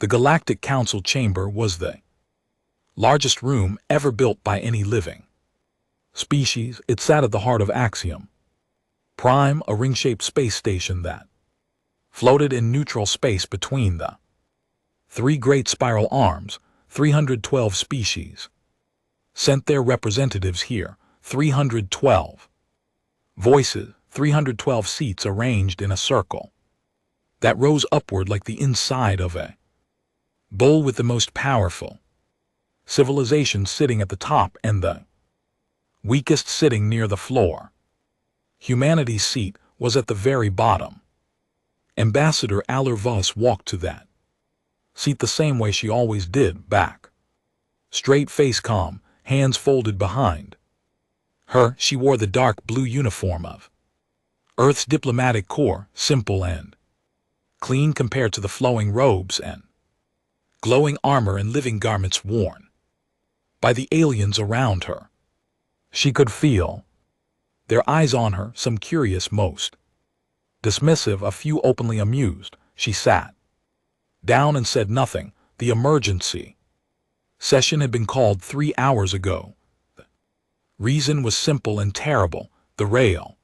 The Galactic Council chamber was the largest room ever built by any living species. It sat at the heart of Axiom Prime, a ring-shaped space station that floated in neutral space between the three great spiral arms. 312 species sent their representatives here. 312 voices, 312 seats arranged in a circle that rose upward like the inside of a bowl, with the most powerful civilization sitting at the top and the weakest sitting near the floor. Humanity's seat was at the very bottom. Ambassador Alervos walked to that seat the same way she always did, back straight, face calm, hands folded behind her. She wore the dark blue uniform of Earth's diplomatic corps, simple and clean compared to the flowing robes and glowing armor and living garments worn by the aliens around her. She could feel their eyes on her, some curious, most dismissive, a few openly amused. She sat down and said nothing. The emergency session had been called 3 hours ago. The reason was simple and terrible. The Rail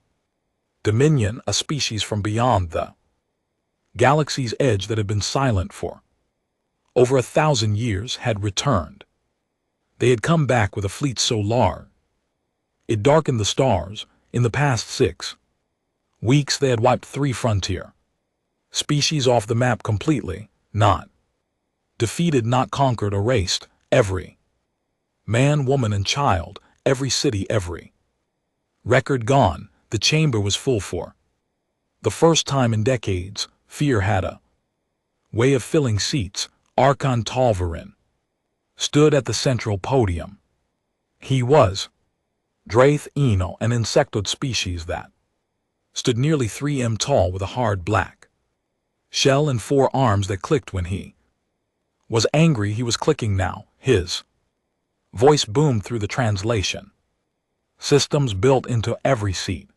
Dominion, a species from beyond the galaxy's edge that had been silent for over 1,000 years, had returned. They had come back with a fleet so large it darkened the stars. In the past 6 weeks they had wiped 3 frontier species off the map completely. Not defeated, not conquered, erased. Every man, woman, and child, every city, every record gone. The chamber was full for the first time in decades. Fear had a way of filling seats. Archon Talvarin stood at the central podium. He was Draith Eno, an insectoid species that stood nearly 3 m tall, with a hard black shell and 4 arms that clicked when he was angry. He was clicking now. His voice boomed through the translation systems built into every seat.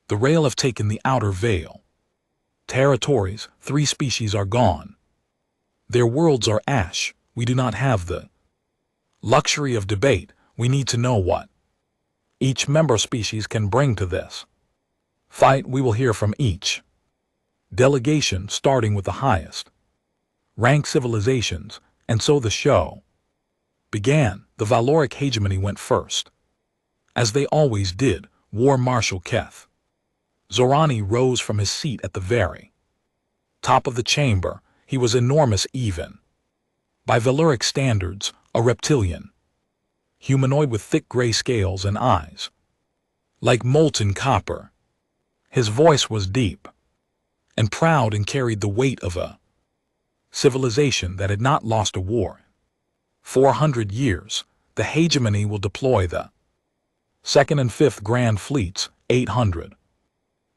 The Rail have taken the outer veil territories. 3 species are gone. Their worlds are ash. We do not have the luxury of debate. We need to know what each member species can bring to this fight. We will hear from each delegation, starting with the highest ranked civilizations. And so the show began. The Valoric hegemony went first, as they always did. War Marshal Keth Zorani rose from his seat at the very top of the chamber. He was enormous, even by Valoric standards, a reptilian humanoid with thick gray scales and eyes like molten copper. His voice was deep and proud and carried the weight of a civilization that had not lost a war. 400 years. The hegemony will deploy the 2nd and 5th Grand Fleets, 800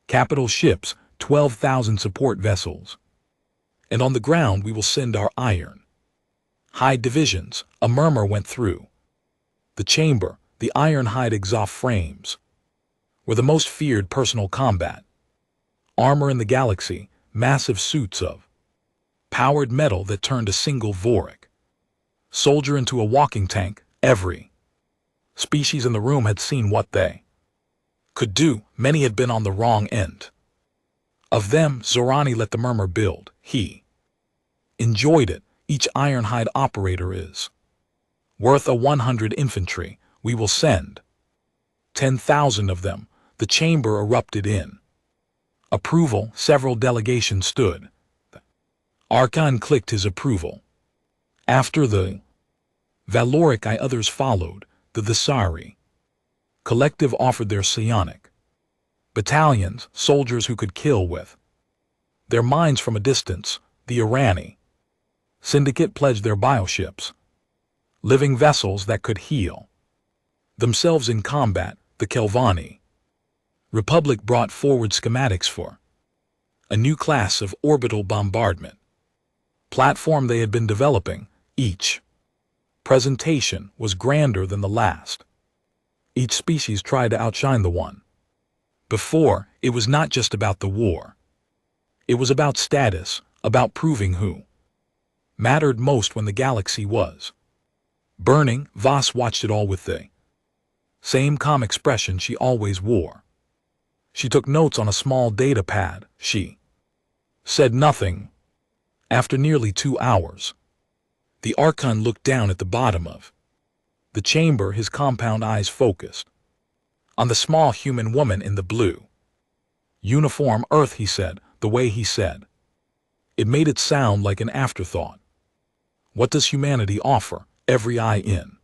capital ships, 12,000 support vessels. And on the ground we will send our iron hide divisions. A murmur went through the chamber. The iron-hide exoff frames were the most feared personal combat armor in the galaxy, massive suits of powered metal that turned a single Voric soldier into a walking tank. Every species in the room had seen what they could do. Many had been on the wrong end of them. Zorani let the murmur build. He enjoyed it. Each ironhide operator is worth a 100 infantry. We will send 10,000 of them. The chamber erupted in approval. Several delegations stood. Archon clicked his approval. After the Valoric eye, others followed. The Visari collective offered their psionic battalions, soldiers who could kill with their minds from a distance. The Irani Syndicate pledged their bioships, living vessels that could heal themselves in combat. The Kelvani Republic brought forward schematics for a new class of orbital bombardment platform they had been developing. Each presentation was grander than the last. Each species tried to outshine the one before. It was not just about the war. It was about status, about proving who mattered most when the galaxy was burning. Voss watched it all with the same calm expression she always wore. She took notes on a small data pad. She said nothing. After nearly 2 hours, the Archon looked down at the bottom of the chamber, his compound eyes focused on the small human woman in the blue uniform. Earth, he said. The way he said it made it sound like an afterthought. What does humanity offer? Every eye in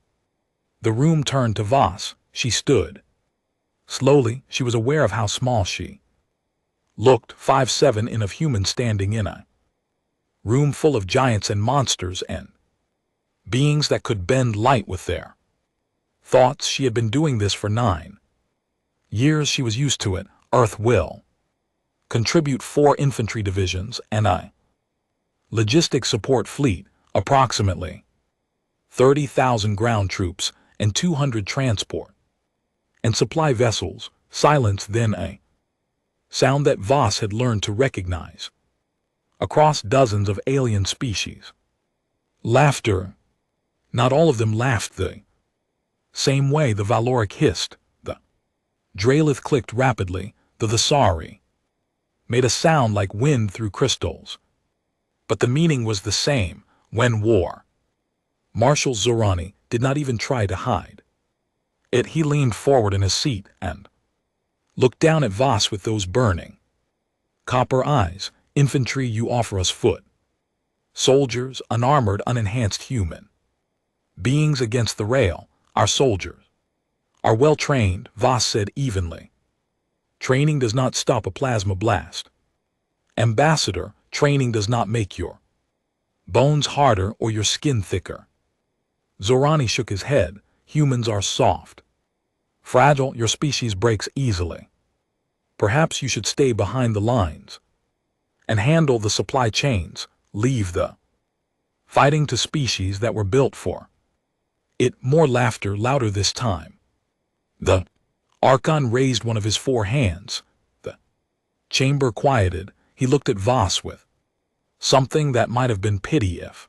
the room turned to Voss. She stood. Slowly, she was aware of how small she looked. 5'7" in of human standing in a room full of giants and monsters and beings that could bend light with their thoughts. She had been doing this for 9 years. She was used to it. Earth will contribute 4 infantry divisions and a logistics support fleet, approximately 30,000 ground troops and 200 transport and supply vessels. Silence, then a sound that Voss had learned to recognize across dozens of alien species. Laughter. Not all of them laughed the same way. The Valoric hissed. The Dralith clicked rapidly. The Thesari made a sound like wind through crystals. But the meaning was the same. When war, Marshal Zorani did not even try to hide it. He leaned forward in his seat and looked down at Voss with those burning copper eyes. Infantry, you offer us foot soldiers, unarmored, unenhanced human beings against the rail. Our soldiers are well trained, Voss said evenly. Training does not stop a plasma blast. Ambassador, training does not make your bones harder or your skin thicker. Zorani shook his head. Humans are soft, fragile. Your species breaks easily. Perhaps you should stay behind the lines and handle the supply chains. Leave the fighting to species that were built for it. More laughter, louder this time. The Archon raised one of his 4 hands. The chamber quieted. He looked at Voss with something that might have been pity if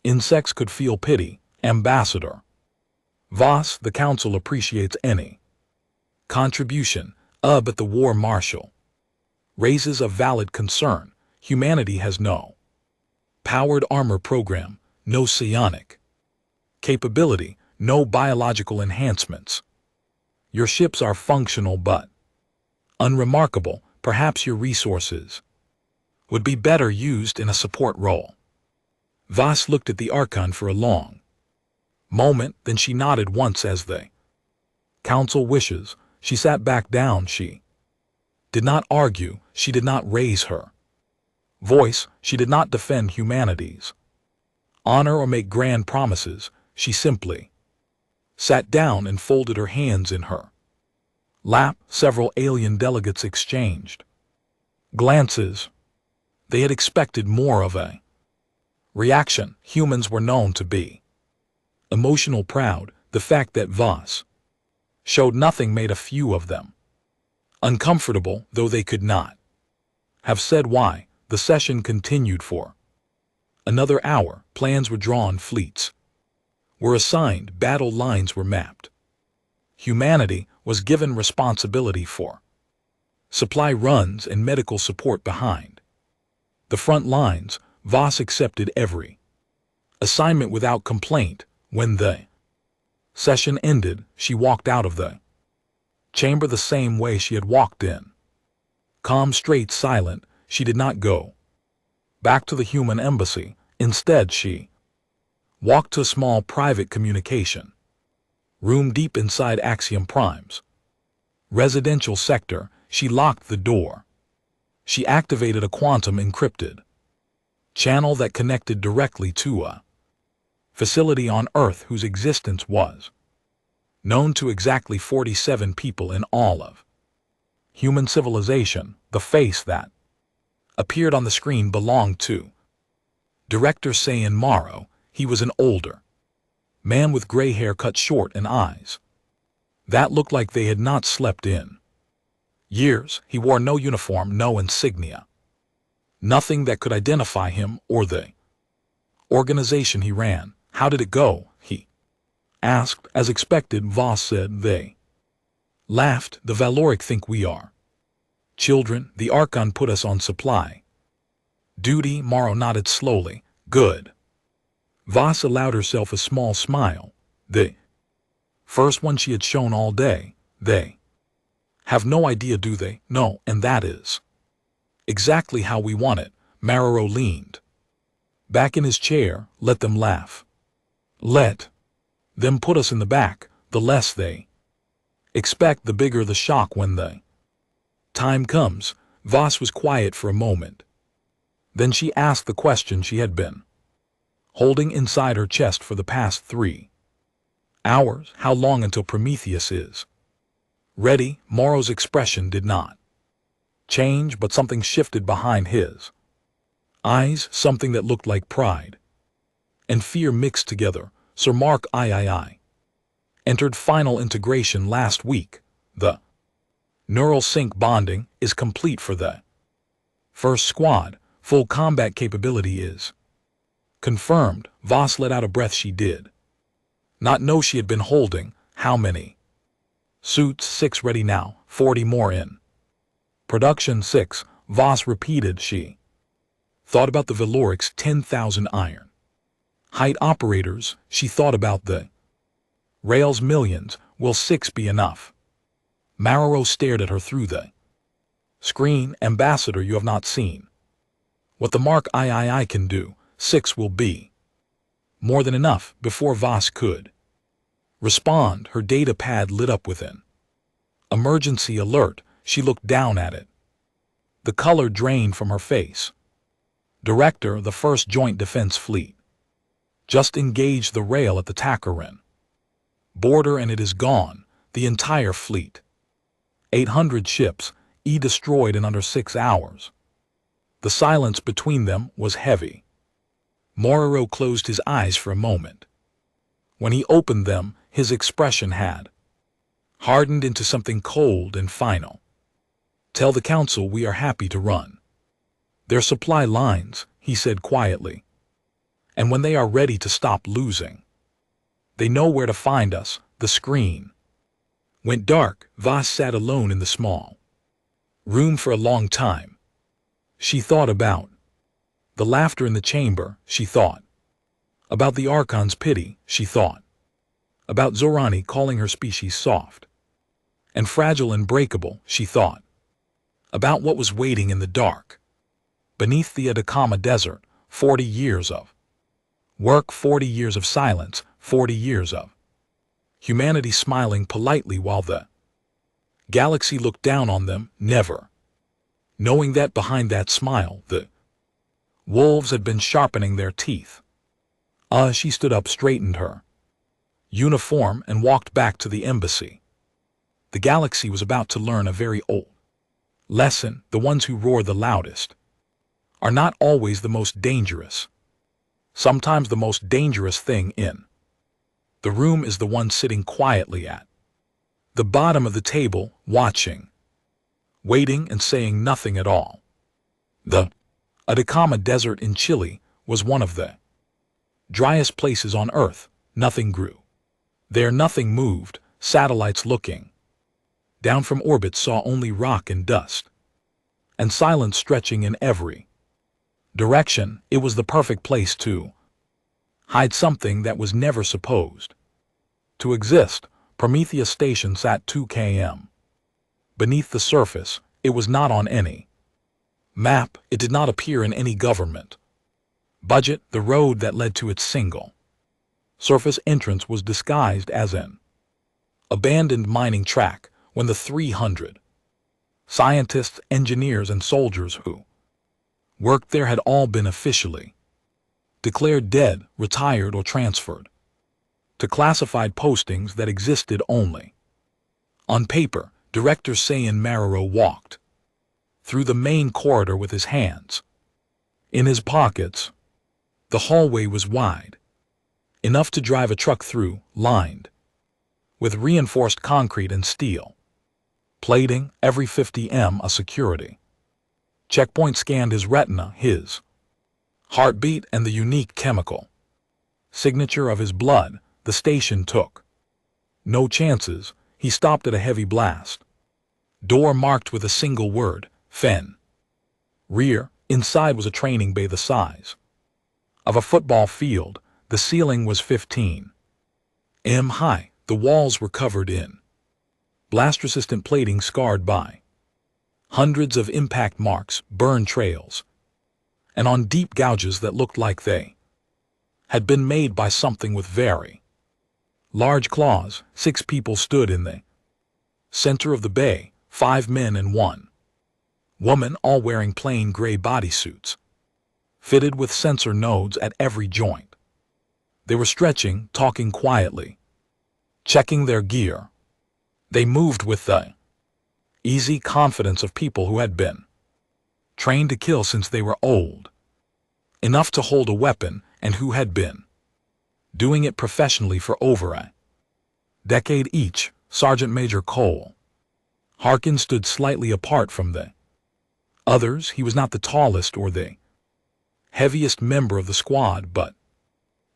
insects could feel pity. Ambassador Voss, the Council appreciates any contribution, but the War Marshal raises a valid concern. Humanity has no powered armor program, no psionic capability, no biological enhancements. Your ships are functional but unremarkable. Perhaps your resources would be better used in a support role. Voss looked at the Archon for a long moment, then she nodded once as the Council wishes. She sat back down. She did not argue. She did not raise her voice. She did not defend humanity's honor or make grand promises. She simply sat down and folded her hands in her lap. Several alien delegates exchanged glances. They had expected more of a reaction. Humans were known to be emotional, proud. The fact that Voss showed nothing made a few of them uncomfortable, though they could not have said why. The session continued for another hour. Plans were drawn, fleets were assigned, battle lines were mapped. Humanity was given responsibility for supply runs and medical support behind the front lines. Voss accepted every assignment without complaint. When the session ended, she walked out of the chamber the same way she had walked in. Calm, straight, silent. She did not go back to the human embassy. Instead, she walked to a small private communication room deep inside Axiom Prime's residential sector. She locked the door. She activated a quantum encrypted channel that connected directly to a facility on Earth whose existence was known to exactly 47 people in all of human civilization. The face that appeared on the screen belonged to Director Sayan Morrow. He was an older man with gray hair cut short and eyes that looked like they had not slept in years. He wore no uniform, no insignia, nothing that could identify him or the Organization he ran. How did it go? He asked. As expected, Voss said. They laughed. The Valoric think we are children. The Archon put us on supply duty. Morrow nodded slowly. Good. Voss allowed herself a small smile. The first one she had shown all day. They have no idea, do they? No, and that is exactly how we want it. Marrow leaned back in his chair. Let them laugh. Let them put us in the back. The less they expect, the bigger the shock when the time comes. Voss was quiet for a moment. Then she asked the question she had been holding inside her chest for the past 3 hours. How long until Prometheus is ready? Morrow's expression did not change, but something shifted behind his eyes, something that looked like pride and fear mixed together. Sir Mark III entered final integration last week. The neural sync bonding is complete for the first squad. Full combat capability is confirmed. Voss let out a breath. She did not know she had been holding. How many suits? 6 ready now, 40 more in production. 6, Voss repeated. She thought about the Valoric's 10,000 iron height operators. She thought about the rails millions. Will 6 be enough? Marrow stared at her through the screen. Ambassador, you have not seen what the Mark III can do. 6 will be more than enough. Before Voss could respond, her data pad lit up with an emergency alert. She looked down at it. The color drained from her face. Director, the 1st Joint Defense Fleet just engaged the rail at the Takarin border, and it is gone. The entire fleet. 800 ships, destroyed in under 6 hours. The silence between them was heavy. Morrow closed his eyes for a moment. When he opened them, his expression had hardened into something cold and final. Tell the Council we are happy to run their supply lines, he said quietly. And when they are ready to stop losing, they know where to find us. The screen went dark. Voss sat alone in the small room for a long time. She thought about the laughter in the chamber. She thought about the Archon's pity. She thought about Zorani calling her species soft and fragile and breakable. She thought about what was waiting in the dark beneath the Atacama Desert. 40 years of work, 40 years of silence, 40 years of humanity smiling politely while the galaxy looked down on them, never knowing that behind that smile the wolves had been sharpening their teeth. She stood up, straightened her uniform, and walked back to the embassy. The galaxy was about to learn a very old lesson. The ones who roar the loudest are not always the most dangerous. Sometimes the most dangerous thing in the room is the one sitting quietly at the bottom of the table, watching, waiting, and saying nothing at all. The Atacama Desert in Chile was one of the driest places on Earth. Nothing grew there, nothing moved. Satellites looking down from orbit saw only rock and dust, and silence stretching in every direction. It was the perfect place to hide something that was never supposed to exist. Prometheus Station sat 2 km beneath the surface. It was not on any map. It did not appear in any government budget. The road that led to its single surface entrance was disguised as an abandoned mining track. When the 300 scientists, engineers, and soldiers who worked there had all been officially declared dead, retired, or transferred to classified postings that existed only on paper, Director Sayan Marrow walked through the main corridor with his hands in his pockets. The hallway was wide enough to drive a truck through, lined with reinforced concrete and steel plating. Every 50 m a security checkpoint scanned his retina. His heartbeat and the unique chemical signature of his blood the station took. No chances, he stopped at a heavy blast. Door marked with a single word, Fen. Rear, inside was a training bay the size of a football field. The ceiling was 15 m high. The walls were covered in blast-resistant plating scarred by hundreds of impact marks, burn trails, and on deep gouges that looked like they had been made by something with very large claws. 6 people stood in the center of the bay, 5 men and 1 woman, all wearing plain gray bodysuits, fitted with sensor nodes at every joint. They were stretching, talking quietly, checking their gear. They moved with the easy confidence of people who had been trained to kill since they were old enough to hold a weapon and who had been doing it professionally for over a decade each. Sergeant Major Cole Harkin stood slightly apart from the others. He was not the tallest or the heaviest member of the squad, but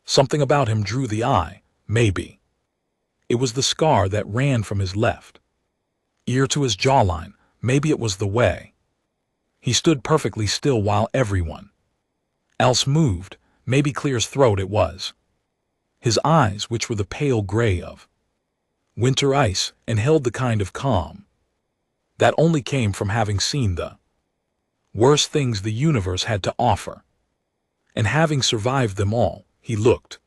something about him drew the eye. Maybe it was the scar that ran from his left ear to his jawline. Maybe it was the way he stood perfectly still while everyone else moved. Maybe Clear's throat it was. His eyes, which were the pale gray of winter ice and held the kind of calm that only came from having seen the worst things the universe had to offer. And having survived them all, he looked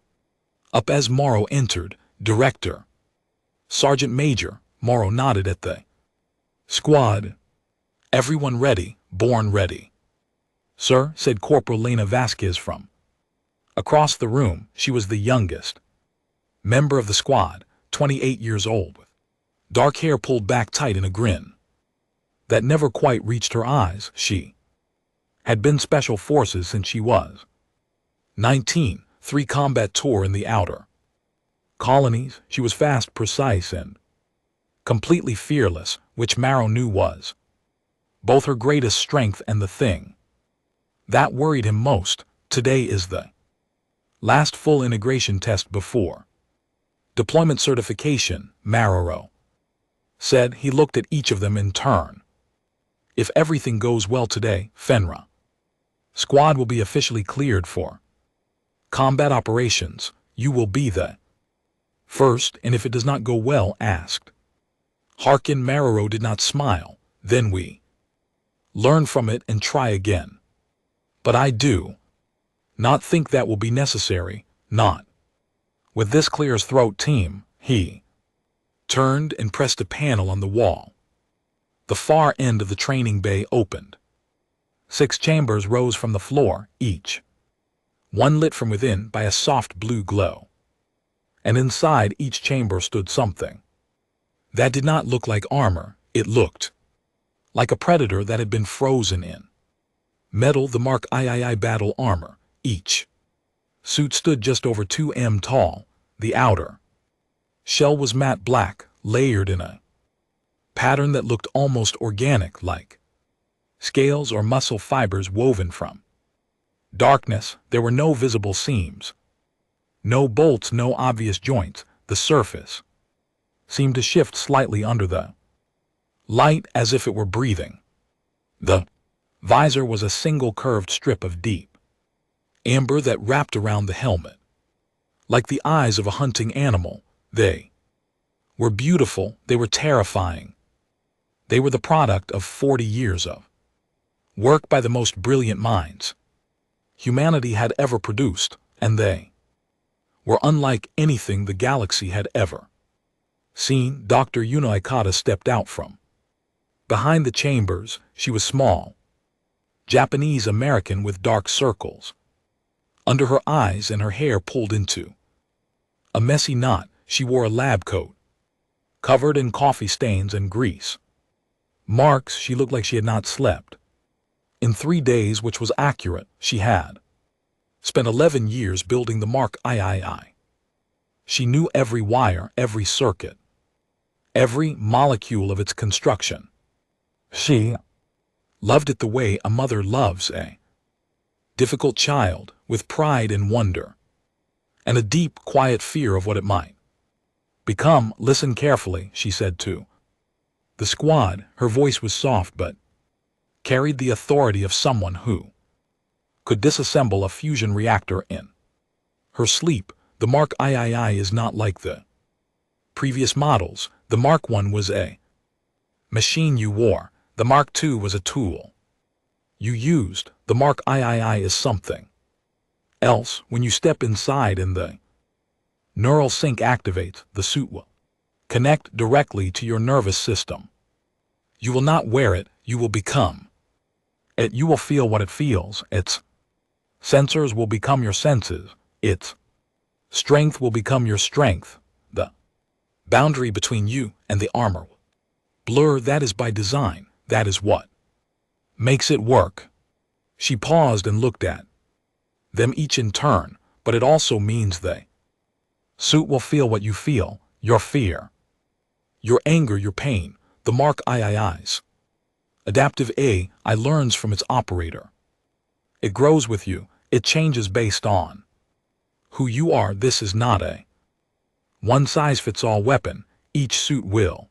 up as Morrow entered. Director. Sergeant Major. Morrow nodded at the squad. Everyone ready, born ready. Sir, said Corporal Lena Vasquez from across the room. She was the youngest member of the squad, 28 years old, with dark hair pulled back tight and a grin that never quite reached her eyes. She had been Special Forces since she was 19, 3 combat tour in the outer colonies. She was fast, precise, and completely fearless, which Morrow knew was both her greatest strength and the thing that worried him most. Today is the last full integration test before deployment certification, Morrow said. He looked at each of them in turn. If everything goes well today, Fenra squad will be officially cleared for combat operations. You will be the first, and if it does not go well, asked Harkin. Morrow did not smile. Then we learn from it and try again. But I do not think that will be necessary, not with this Clear's throat team. He turned and pressed a panel on the wall. The far end of the training bay opened. 6 chambers rose from the floor, each one lit from within by a soft blue glow. And inside each chamber stood something that did not look like armor. It looked like a predator that had been frozen in metal. The Mark III battle armor. Each suit stood just over 2 m tall. The outer shell was matte black, layered in a pattern that looked almost organic, like scales or muscle fibers woven from darkness. There were no visible seams, no bolts, no obvious joints. The surface seemed to shift slightly under the light, as if it were breathing. The visor was a single curved strip of deep amber that wrapped around the helmet, like the eyes of a hunting animal. They were beautiful. They were terrifying. They were the product of 40 years of work by the most brilliant minds humanity had ever produced, and they were unlike anything the galaxy had ever seen. Dr. Yuno Ikata stepped out from behind the chambers. She was small, Japanese-American with dark circles under her eyes and her hair pulled into a messy knot. She wore a lab coat covered in coffee stains and grease marks. She looked like she had not slept in 3 days, which was accurate. She had spent 11 years building the Mark III. She knew every wire, every circuit, every molecule of its construction. She loved it the way a mother loves a difficult child with pride and wonder, and a deep, quiet fear of what it might become. Listen carefully, she said to the squad. Her voice was soft but carried the authority of someone who could disassemble a fusion reactor in her sleep. The Mark III is not like the previous models. The Mark I was a machine you wore. The Mark II was a tool you used. The Mark III is something else. When you step inside and the neural sync activates, the suit will connect directly to your nervous system. You will not wear it, you will become it. You will feel what it feels. Its sensors will become your senses. Its strength will become your strength. The boundary between you and the armor will blur. That is by design. That is what makes it work. She paused and looked at them each in turn, but it also means the suit will feel what you feel, your fear, your anger, your pain. The Mark III's adaptive AI learns from its operator. It grows with you. It changes based on who you are. This is not a one-size-fits-all weapon. Each suit will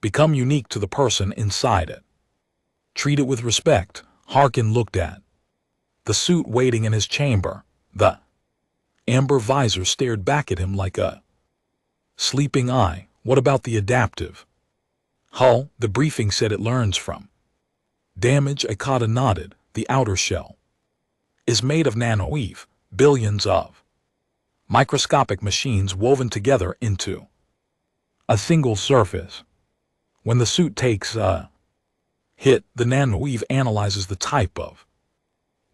become unique to the person inside it. Treat it with respect. Harkin looked at the suit waiting in his chamber. The amber visor stared back at him like a sleeping eye. What about the adaptive hull? The briefing said it learns from damage. Akata nodded. The outer shell is made of nanoweave, billions of microscopic machines woven together into a single surface. When the suit takes a hit, the nanoweave analyzes the type of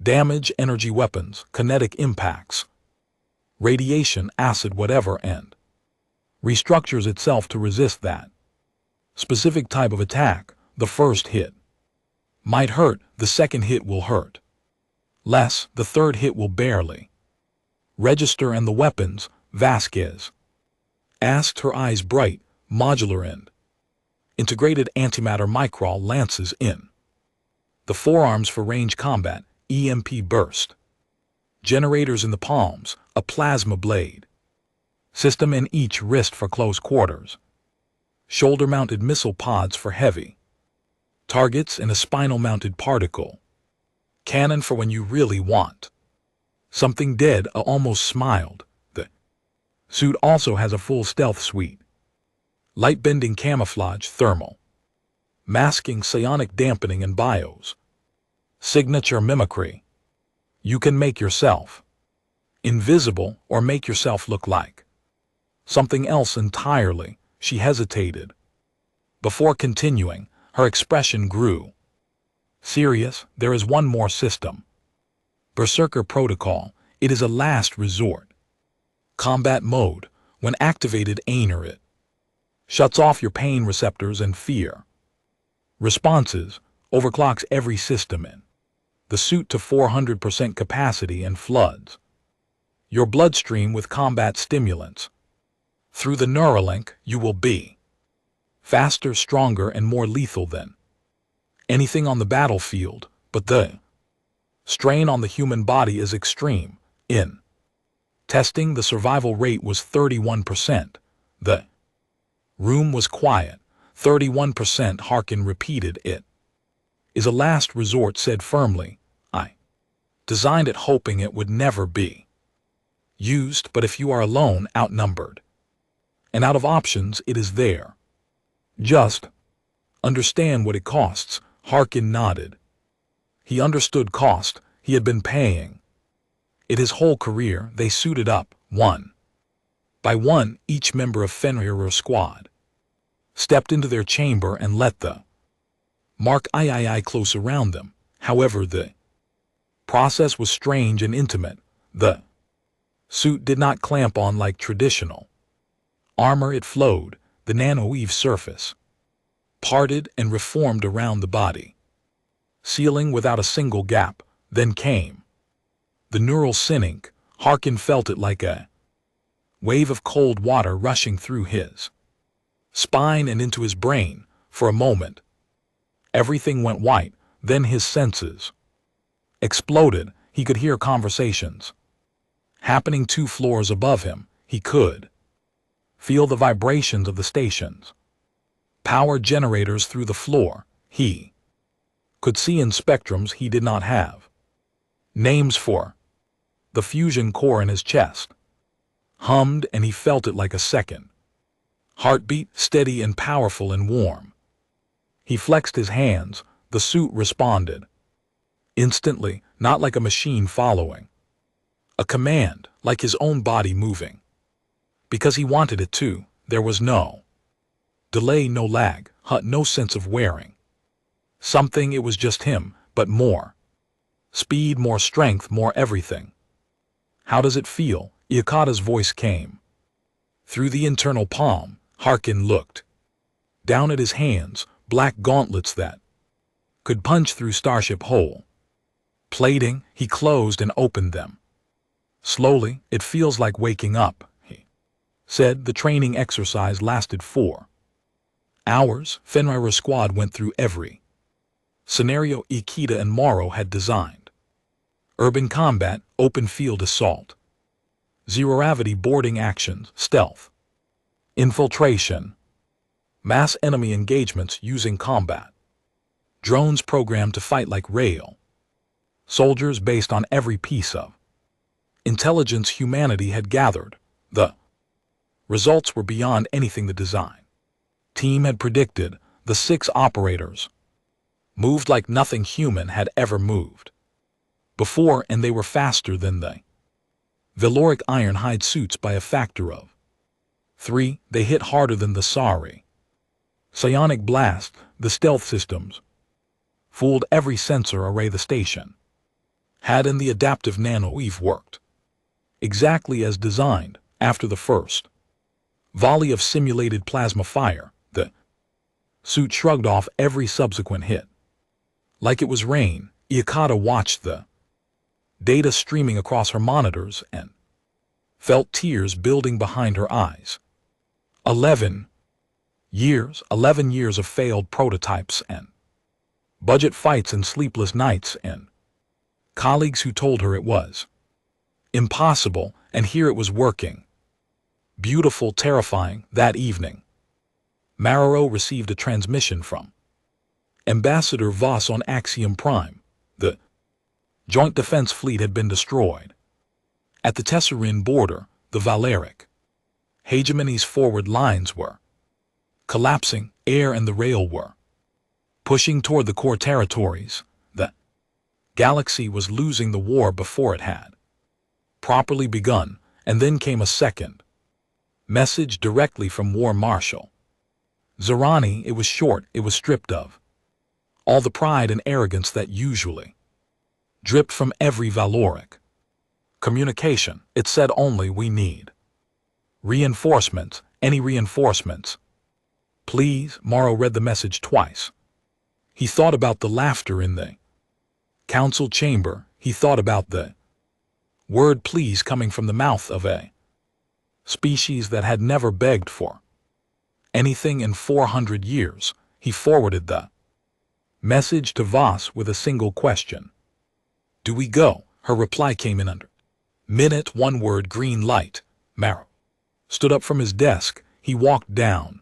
damage, energy, weapons, kinetic impacts, radiation, acid, whatever, and restructures itself to resist that specific type of attack. The first hit might hurt, the second hit will hurt less, the third hit will barely register. And the weapons? Vasquez asked, her eyes bright. Modular and integrated antimatter micro lances in the forearms for range combat, EMP burst generators in the palms, a plasma blade system in each wrist for close quarters, shoulder-mounted missile pods for heavy targets, and a spinal-mounted particle cannon for when you really want something dead. I almost smiled. The suit also has a full stealth suite. Light-bending camouflage, thermal masking, psionic dampening, and BIOS signature mimicry. You can make yourself invisible or make yourself look like something else entirely. She hesitated before continuing. Her expression grew serious. There is one more system. Berserker Protocol. It is a last resort. Combat mode. When activated, it shuts off your pain receptors and fear responses, overclocks every system in the suit to 400% capacity, and floods your bloodstream with combat stimulants. Through the Neuralink, you will be faster, stronger, and more lethal than anything on the battlefield. But the strain on the human body is extreme. In testing, the survival rate was 31%. The room was quiet. 31%. Harkin repeated. It is a last resort, said firmly. I designed it hoping it would never be used, but if you are alone, outnumbered, and out of options, it is there. Just understand what it costs. Harkin nodded. He understood cost. He had been paying it his whole career. They suited up, one by one. Each member of Fenrir's squad stepped into their chamber and let the Mark III close around them. However, the process was strange and intimate. The suit did not clamp on like traditional armor. It flowed. The nanoweave surface parted and reformed around the body, sealing without a single gap. Then came the neural sync. Harkin felt it like a wave of cold water rushing through his spine and into his brain. For a moment, everything went white. Then his senses exploded. He could hear conversations happening 2 floors above him. He could feel the vibrations of the stations, power generators through the floor. He could see in spectrums he did not have names for. The fusion core in his chest hummed, and he felt it like a second heartbeat, steady and powerful and warm. He flexed his hands. The suit responded instantly, not like a machine following a command, like his own body moving. Because he wanted it to. There was no delay, no lag, no sense of wearing something. It was just him, but more speed, more strength, more everything. How does it feel? Iakata's voice came through the internal palm. Harkin looked down at his hands, black gauntlets that could punch through starship hull plating. He closed and opened them slowly. It feels like waking up, he said. The training exercise lasted 4 hours. Fenrir's squad went through every scenario Ikeda and Morrow had designed. Urban combat, open field assault, zero-gravity boarding actions, stealth, infiltration, mass enemy engagements using combat drones programmed to fight like rail soldiers based on every piece of intelligence humanity had gathered. The results were beyond anything the design team had predicted. The 6 operators moved like nothing human had ever moved before, and they were faster than the Valoric iron-hide suits by a factor of 3. They hit harder than the psionic blast. The stealth systems fooled every sensor array the station had, and the adaptive nano-weave worked exactly as designed. After the first volley of simulated plasma fire, the suit shrugged off every subsequent hit like it was rain. Iakata watched the data streaming across her monitors and felt tears building behind her eyes. 11 years of failed prototypes and budget fights and sleepless nights and colleagues who told her it was impossible, and here it was working. Beautiful, terrifying. That evening, Marrow received a transmission from Ambassador Voss on Axiom Prime. The Joint Defense Fleet had been destroyed. At the Tesserine border, the Valeric hegemony's forward lines were collapsing. Air and the rail were pushing toward the core territories. The galaxy was losing the war before it had properly begun, and then came a second message directly from War Marshal Zerani. It was short. It was stripped of all the pride and arrogance that usually dripped from every Valoric communication. It said only, "We need reinforcements. Any reinforcements, please." Morrow read the message twice. He thought about the laughter in the council chamber. He thought about the word "please" coming from the mouth of a species that had never begged for anything in 400 years. He forwarded the message to Voss with a single question. "Do we go?" Her reply came in under minute. 1 word, green light. Marrow stood up from his desk. He walked down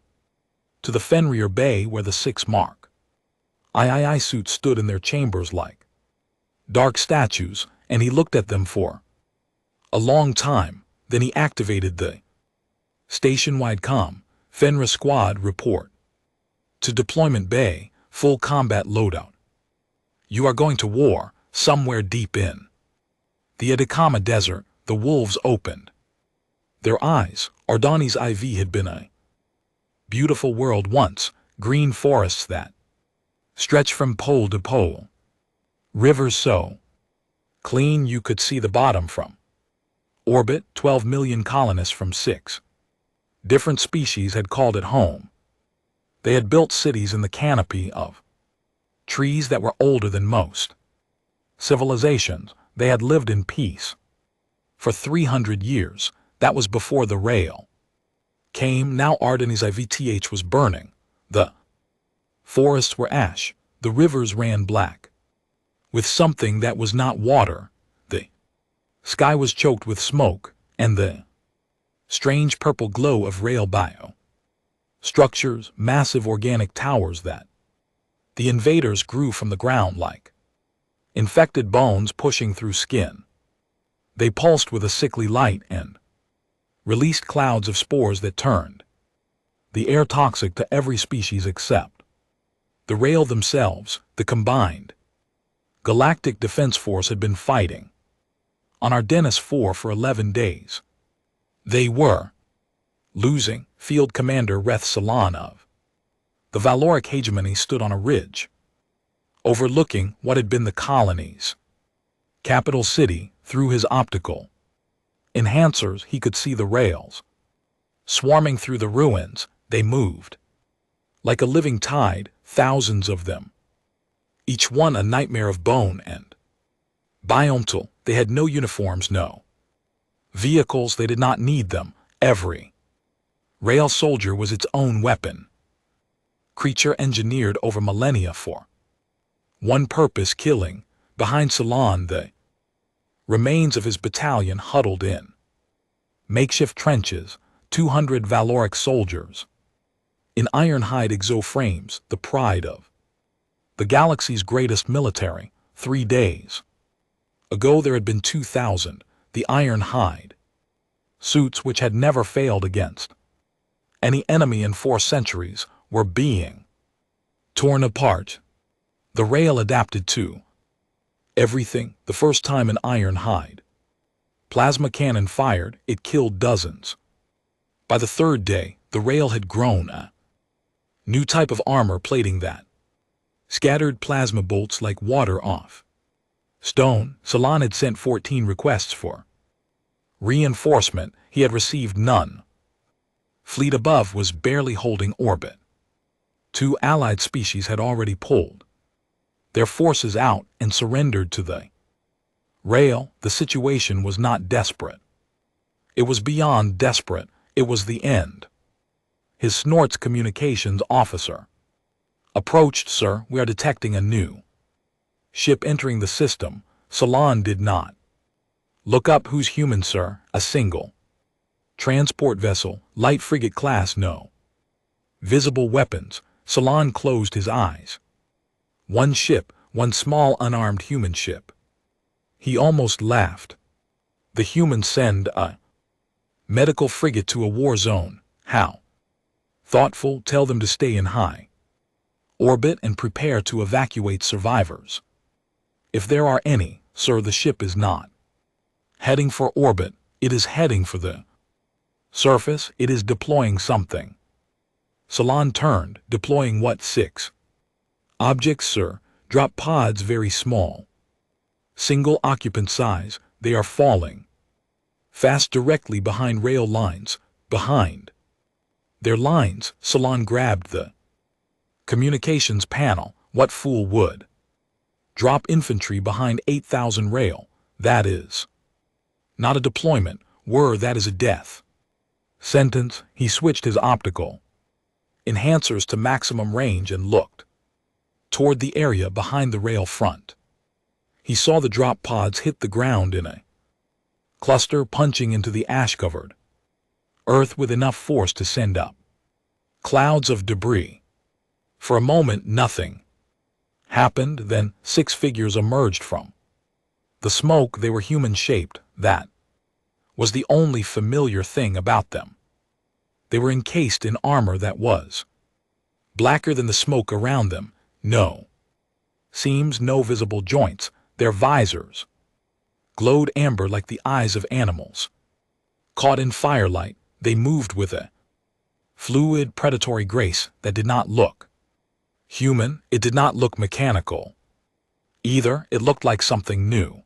to the Fenrir Bay where the 6 Mark III suits stood in their chambers like dark statues, and he looked at them for a long time. Then he activated the station-wide comm. Fenrir Squad report to Deployment Bay, full combat loadout. You are going to war, somewhere deep in the Atacama Desert. The wolves opened their eyes. Ardani's IV had been a beautiful world once, green forests that stretched from pole to pole, rivers so clean you could see the bottom from orbit. 12 million colonists from 6 different species had called it home. They had built cities in the canopy of trees that were older than most civilizations. They had lived in peace for 300 years. That was before the rail came. Now Ardani's IVTH was burning. The forests were ash. The rivers ran black with something that was not water. Sky was choked with smoke and the strange purple glow of rail bio structures, massive organic towers that the invaders grew from the ground like infected bones pushing through skin. They pulsed with a sickly light and released clouds of spores that turned the air toxic to every species except the rail themselves. The combined Galactic Defense Force had been fighting on Ardennis IV for 11 days. They were losing. Field Commander Reth Salon of the Valoric hegemony stood on a ridge overlooking what had been the colony's capital city. Through his optical enhancers he could see the rails swarming through the ruins. They moved like a living tide, thousands of them, each one a nightmare of bone and biometal. They had no uniforms, no vehicles. They did not need them. Every rail soldier was its own weapon, creature engineered over millennia for one purpose: killing. Behind Salon, the remains of his battalion huddled in makeshift trenches, 200 Valoric soldiers in iron-hide exoframes, the pride of the galaxy's greatest military. 3 days ago there had been 2,000, the iron-hide suits which had never failed against any enemy in 4 centuries were being torn apart. The rail adapted to everything. The first time an iron-hide plasma cannon fired, it killed dozens. By the 3rd day, the rail had grown a new type of armor plating that scattered plasma bolts like water off stone. Salon had sent 14 requests for reinforcement. He had received none. Fleet above was barely holding orbit. 2 allied species had already pulled their forces out and surrendered to the rail. The situation was not desperate. It was beyond desperate. It was the end. His Snort's communications officer approached. Sir, we are detecting a new ship entering the system. Salon did not look up. Who's human, sir? A single transport vessel, light frigate class. No visible weapons. Salon closed his eyes. One ship, one small unarmed human ship. He almost laughed. The humans send a medical frigate to a war zone. How thoughtful. Tell them to stay in high orbit and prepare to evacuate survivors. If there are any, sir. The ship is not heading for orbit. It is heading for the surface. It is deploying something. Salon turned. Deploying what? 6 objects, sir. Drop pods, very small, single occupant size. They are falling fast directly behind rail lines. Behind their lines. Salon grabbed the communications panel. What fool would drop infantry behind 8,000 rail? That is not a deployment. That is a death sentence. He switched his optical enhancers to maximum range and looked toward the area behind the rail front. He saw the drop pods hit the ground in a cluster, punching into the ash-covered earth with enough force to send up clouds of debris. For a moment, nothing happened. Then 6 figures emerged from the smoke. They were human-shaped. That was the only familiar thing about them. They were encased in armor that was blacker than the smoke around them. No seams, no visible joints. Their visors glowed amber like the eyes of animals caught in firelight. They moved with a fluid, predatory grace that did not look human. It did not look mechanical either. It looked like something new,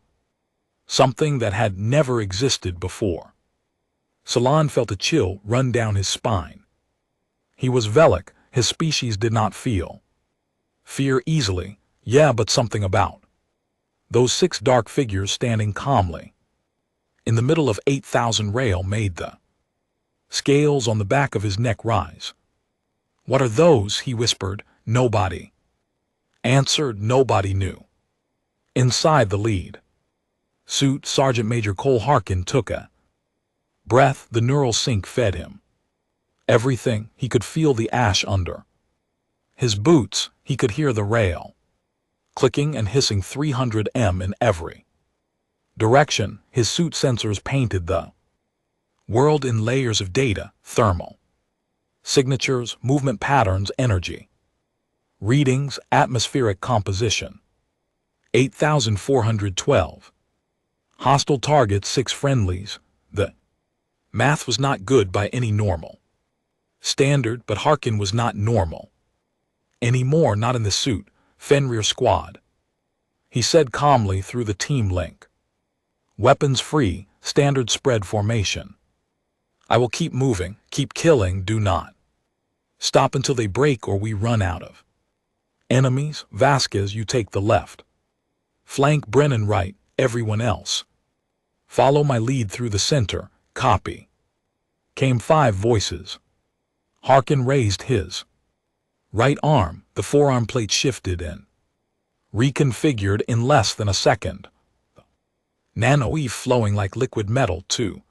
something that had never existed before. Salon felt a chill run down his spine. He was Velic. His species did not feel fear easily. Yeah, but something about those 6 dark figures standing calmly in the middle of 8,000 rail made the scales on the back of his neck rise. What are those? He whispered. Nobody answered. Nobody knew. Inside the lead Suit Sergeant Major Cole Harkin took a breath. The neural sync fed him everything. He could feel the ash under his boots. He could hear the rail clicking and hissing 300 m in every direction. His suit sensors painted the world in layers of data, thermal signatures, movement patterns, energy readings, atmospheric composition. 8,412. Hostile targets, 6 friendlies. The math was not good by any normal standard, but Harkin was not normal anymore, not in the suit. Fenrir squad, he said calmly through the team link. Weapons free, standard spread formation. I will keep moving, keep killing, do not stop until they break or we run out of enemies. Vasquez, you take the left flank, Brennan right, everyone else follow my lead through the center. Copy. Came 5 voices. Harkin raised his right arm. The forearm plate shifted and reconfigured in less than a second. Nano-Eve flowing like liquid metal to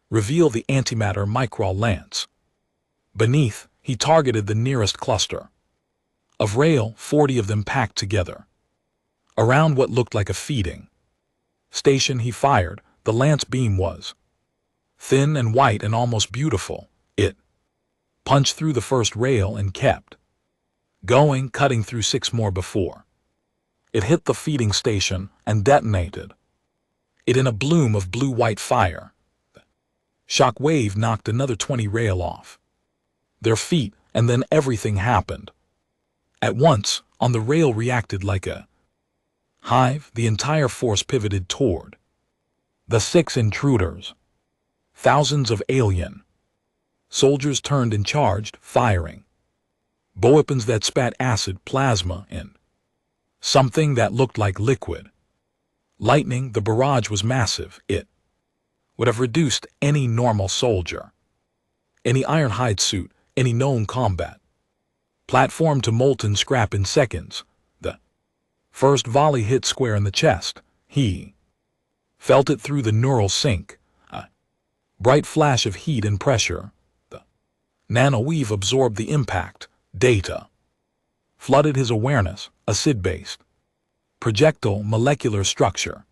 reveal the antimatter micro lance. Beneath, he targeted the nearest cluster of rail, 40 of them packed together around what looked like a feeding station. He fired. The lance beam was thin and white and almost beautiful. It punched through the first rail and kept going, cutting through 6 more before it hit the feeding station and detonated it in a bloom of blue-white fire. The shock wave knocked another 20 rail off their feet, and then everything happened at once. On the rail reacted like a hive. The entire force pivoted toward the 6 intruders. Thousands of alien soldiers turned and charged, firing weapons that spat acid, plasma, and something that looked like liquid lightning. The barrage was massive. It would have reduced any normal soldier, any ironhide suit, any known combat platform to molten scrap in seconds. The first volley hit square in the chest. He felt it through the neural sync. A bright flash of heat and pressure. The nano-weave absorbed the impact. Data flooded his awareness. Acid-based projectile molecular structure.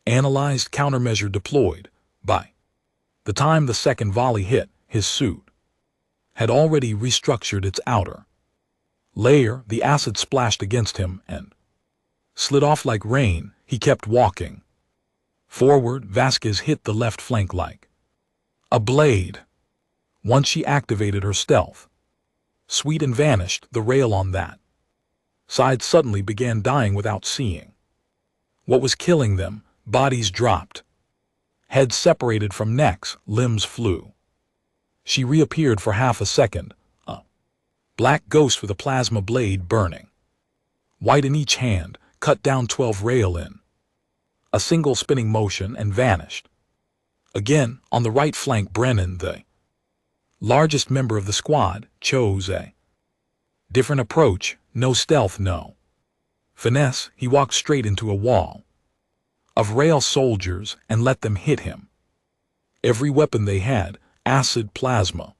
Analyzed, countermeasure deployed. By the time the second volley hit, his suit had already restructured its outer layer. The acid splashed against him and slid off like rain. He kept walking forward. Vasquez hit the left flank like a blade. Once she activated her stealth suite and vanished, the rail on that side suddenly began dying without seeing what was killing them. Bodies dropped, heads separated from necks, limbs flew. She reappeared for half a second, a black ghost with a plasma blade burning white in each hand, cut down 12 rail in a single spinning motion and vanished. Again, on the right flank, Brennan, the largest member of the squad, chose a different approach. No stealth, no finesse. He walked straight into a wall of rail soldiers and let them hit him. Every weapon they had, acid, plasma,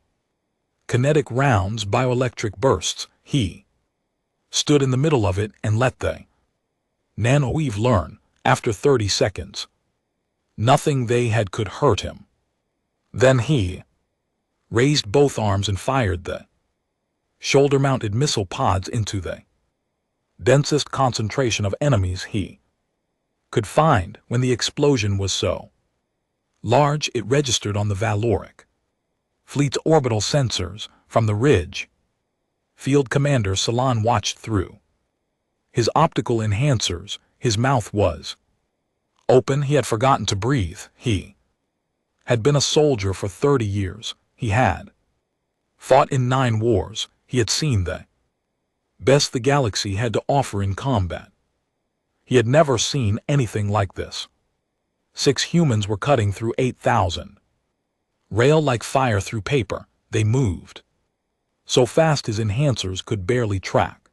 kinetic rounds, bioelectric bursts. He stood in the middle of it and let the nano-weave learn. After 30 seconds, nothing they had could hurt him. Then he raised both arms and fired the shoulder-mounted missile pods into the densest concentration of enemies he could find. When the explosion was so large it registered on the Valoric fleet's orbital sensors from the ridge. Field Commander Salon watched through his optical enhancers. His mouth was open. He had forgotten to breathe. He had been a soldier for 30 years. He had fought in 9 wars. He had seen the best the galaxy had to offer in combat. He had never seen anything like this. 6 humans were cutting through 8,000 rail like fire through paper. They moved so fast his enhancers could barely track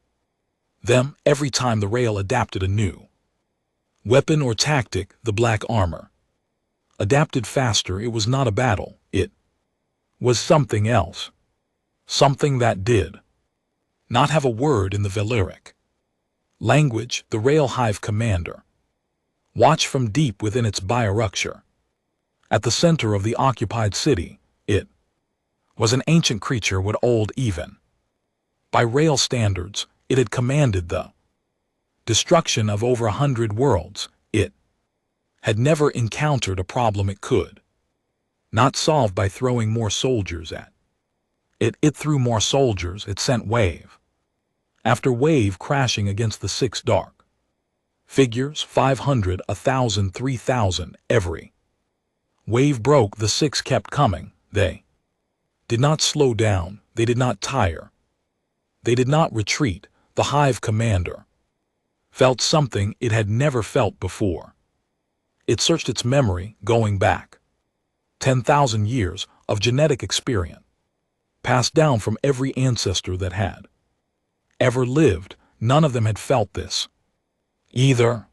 them. Every time the rail adapted a new Weapon or tactic, the black armor. Adapted faster, it was not a battle, it was something else. Something that did not have a word in the Valeric language, the Rail Hive commander. Watch from deep within its bioructure. At the center of the occupied city, it was an ancient creature with old even. By Rail standards, it had commanded the destruction of over 100 worlds. It had never encountered a problem it could not solve by throwing more soldiers at it. It threw more soldiers, it sent wave after wave crashing against the six dark figures, 500, 1,000, 3,000, every wave broke, the six kept coming. They did not slow down, they did not tire, they did not retreat. The Hive commander felt something it had never felt before. It searched its memory, going back 10,000 years of genetic experience, passed down from every ancestor that had ever lived. None of them had felt this either.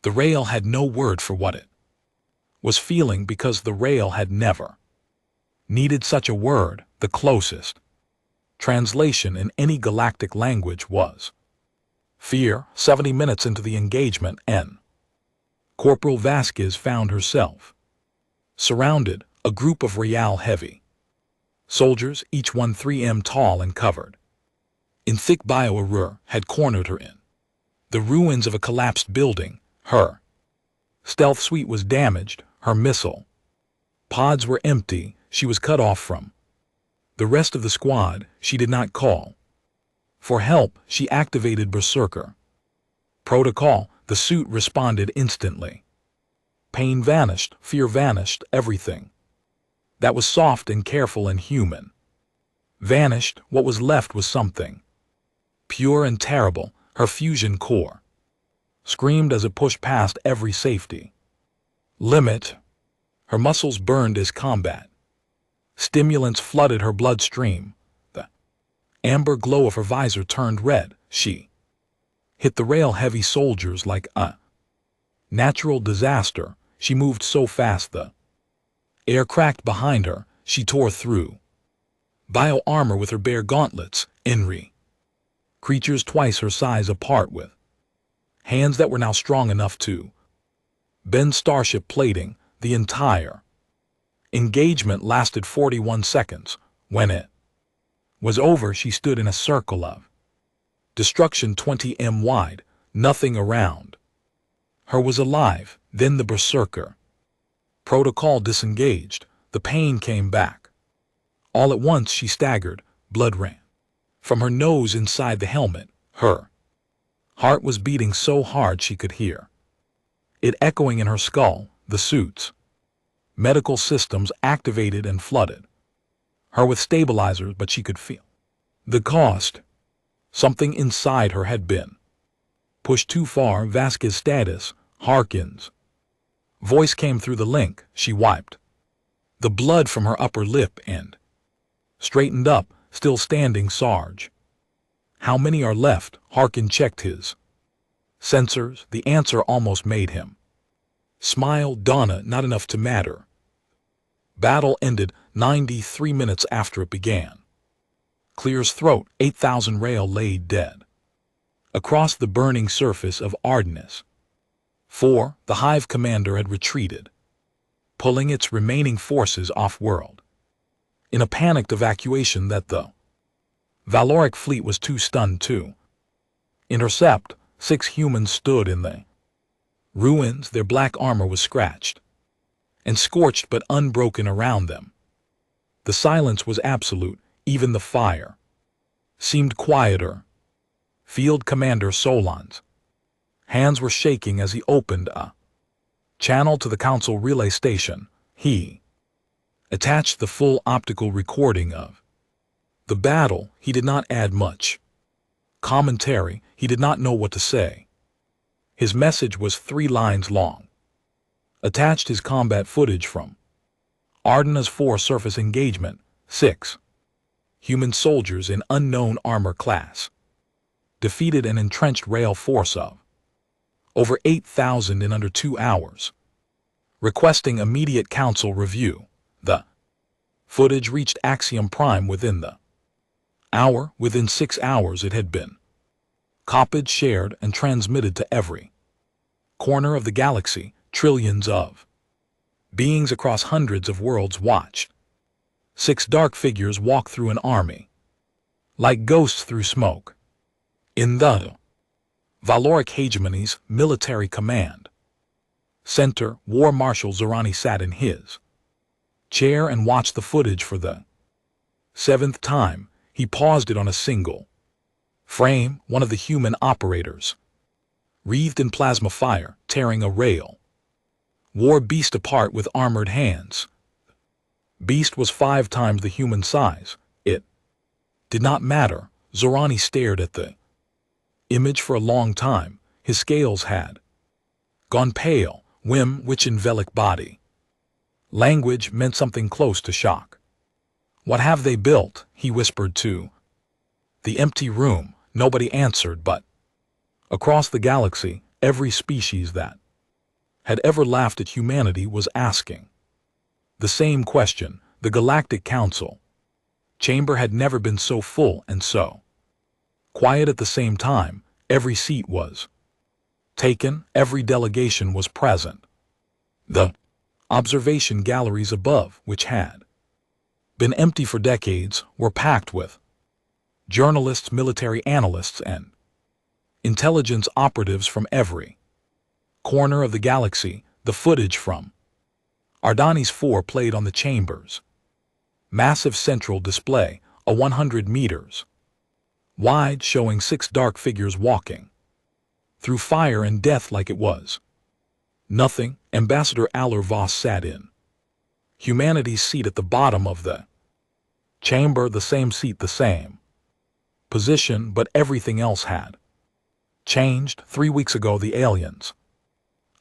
The Rail had no word for what it was feeling because the Rail had never needed such a word. The closest translation in any galactic language was fear. 70 minutes into the engagement, Corporal Vasquez found herself surrounded. A group of Real heavy soldiers, each one 3 m tall and covered in thick bio-armor, had cornered her in the ruins of a collapsed building. Her stealth suite was damaged, her missile pods were empty, she was cut off from the rest of the squad. She did not call for help, she activated Berserker protocol. The suit responded instantly. Pain vanished, fear vanished, everything that was soft and careful and human vanished. What was left was something pure and terrible. Her fusion core screamed as it pushed past every safety limit. Her muscles burned as combat stimulants flooded her bloodstream. The amber glow of her visor turned red. She hit the Rail heavy soldiers like a natural disaster. She moved so fast the air cracked behind her. She tore through bio-armor with her bare gauntlets. Enri creatures twice her size apart with hands that were now strong enough to bend starship plating. The entire engagement lasted 41 seconds. When it was over, she stood in a circle of destruction 20 m wide. Nothing around her was alive. Then the Berserker protocol disengaged. The pain came back. All at once she staggered. Blood ran from her nose inside the helmet. Her heart was beating so hard she could hear it echoing in her skull. The suit's medical systems activated and flooded her with stabilizers, but she could feel the cost. Something inside her had been pushed too far. Vasquez status Harkins voice came through the link. She wiped the blood from her upper lip and straightened up. Still standing, Sarge. How many are left? Harkin checked his sensors. The answer almost made him smile. Donna, not enough to matter. Battle ended 93 minutes after it began. Clears throat. 8,000 Rail laid dead across the burning surface of Ardennis. 4. The Hive commander had retreated, pulling its remaining forces off-world in a panicked evacuation that the Valoric fleet was too stunned to intercept. 6 humans stood in the ruins. Their black armor was scratched and scorched but unbroken around them. The silence was absolute. Even the fire seemed quieter. Field Commander Solon's hands were shaking as he opened a channel to the Council relay station. He attached the full optical recording of the battle. He did not add much commentary. He did not know what to say. His message was 3 lines long. Attached his combat footage from Ardenna's 4 surface engagement. 6 human soldiers in unknown armor class defeated an entrenched Rail force of over 8,000 in under 2 hours. Requesting immediate council review. The footage reached Axiom Prime within the hour. Within 6 hours it had been copied, shared, and transmitted to every corner of the galaxy. Trillions of beings across hundreds of worlds watched 6 dark figures walk through an army, like ghosts through smoke. In the Valoric hegemony's military command center, War Marshal Zorani sat in his chair and watched the footage for the 7th time. He paused it on a single frame. One of the human operators, wreathed in plasma fire, tearing a rail war beast apart with armored hands. Beast was 5 times the human size. It did not matter. Zorani stared at the image for a long time. His scales had gone pale. Which Unveiled body language meant something close to shock. What have they built? He whispered to the empty room. Nobody answered, but across the galaxy, every species that had ever laughed at humanity was asking the same question. The Galactic Council chamber had never been so full and so quiet at the same time. Every seat was taken, every delegation was present. The observation galleries above, which had been empty for decades, were packed with journalists, military analysts, and intelligence operatives from every corner of the galaxy. The footage from Ardani's 4 played on the chamber's massive central display, a 100 meters wide, showing 6 dark figures walking through fire and death like it was nothing. Ambassador Alor Voss sat in humanity's seat at the bottom of the chamber, the same seat, the same position, but everything else had changed. 3 weeks ago, the aliens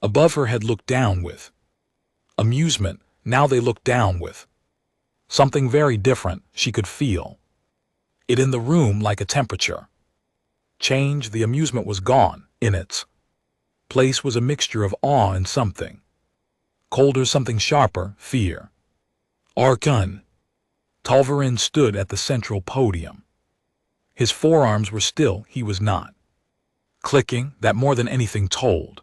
above her had looked down with amusement. Now they looked down with something very different. She could feel it in the room, like a temperature change. The amusement was gone. In its place was a mixture of awe and something colder, something sharper, fear. Archon Talvarin stood at the central podium. His forearms were still. He was not clicking. That more than anything told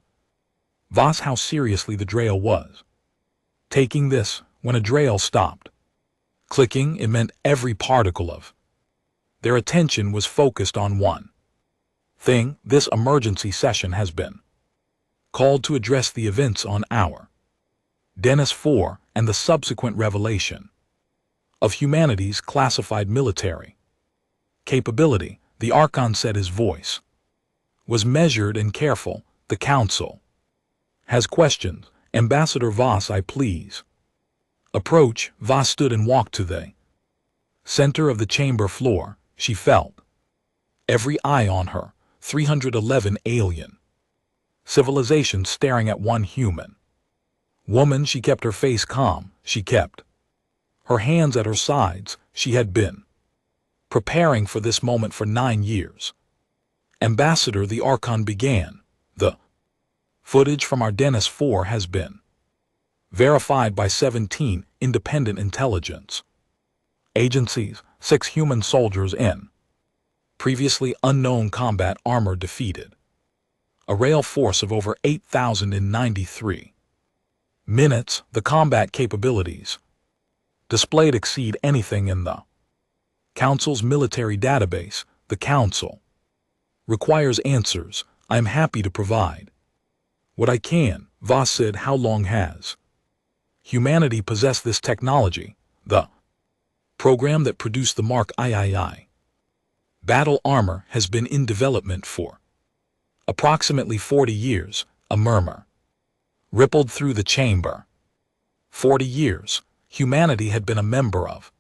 Voss how seriously the Drael was taking this. When a Drael stopped clicking, it meant every particle of their attention was focused on one thing. This emergency session has been called to address the events on our Dennis 4 and the subsequent revelation of humanity's classified military capability. The Archon said. His voice was measured and careful. The Council has questions. Ambassador Voss, I please approach. Voss stood and walked to the center of the chamber floor. She felt every eye on her. 311 alien civilizations staring at one human woman. She kept her face calm. She kept her hands at her sides. She had been preparing for this moment for 9 years. Ambassador, the Archon began. The footage from our Dennis 4 has been verified by 17 independent intelligence agencies. 6 human soldiers in previously unknown combat armor defeated a rail force of over 8,000 in 93 minutes. The combat capabilities displayed exceed anything in the Council's military database. The Council requires answers. I am happy to provide what I can. Voss said. How long has humanity possessed this technology? The program that produced the Mark III battle armor has been in development for approximately 40 years. A murmur rippled through the chamber. 40 years. Humanity had been a member of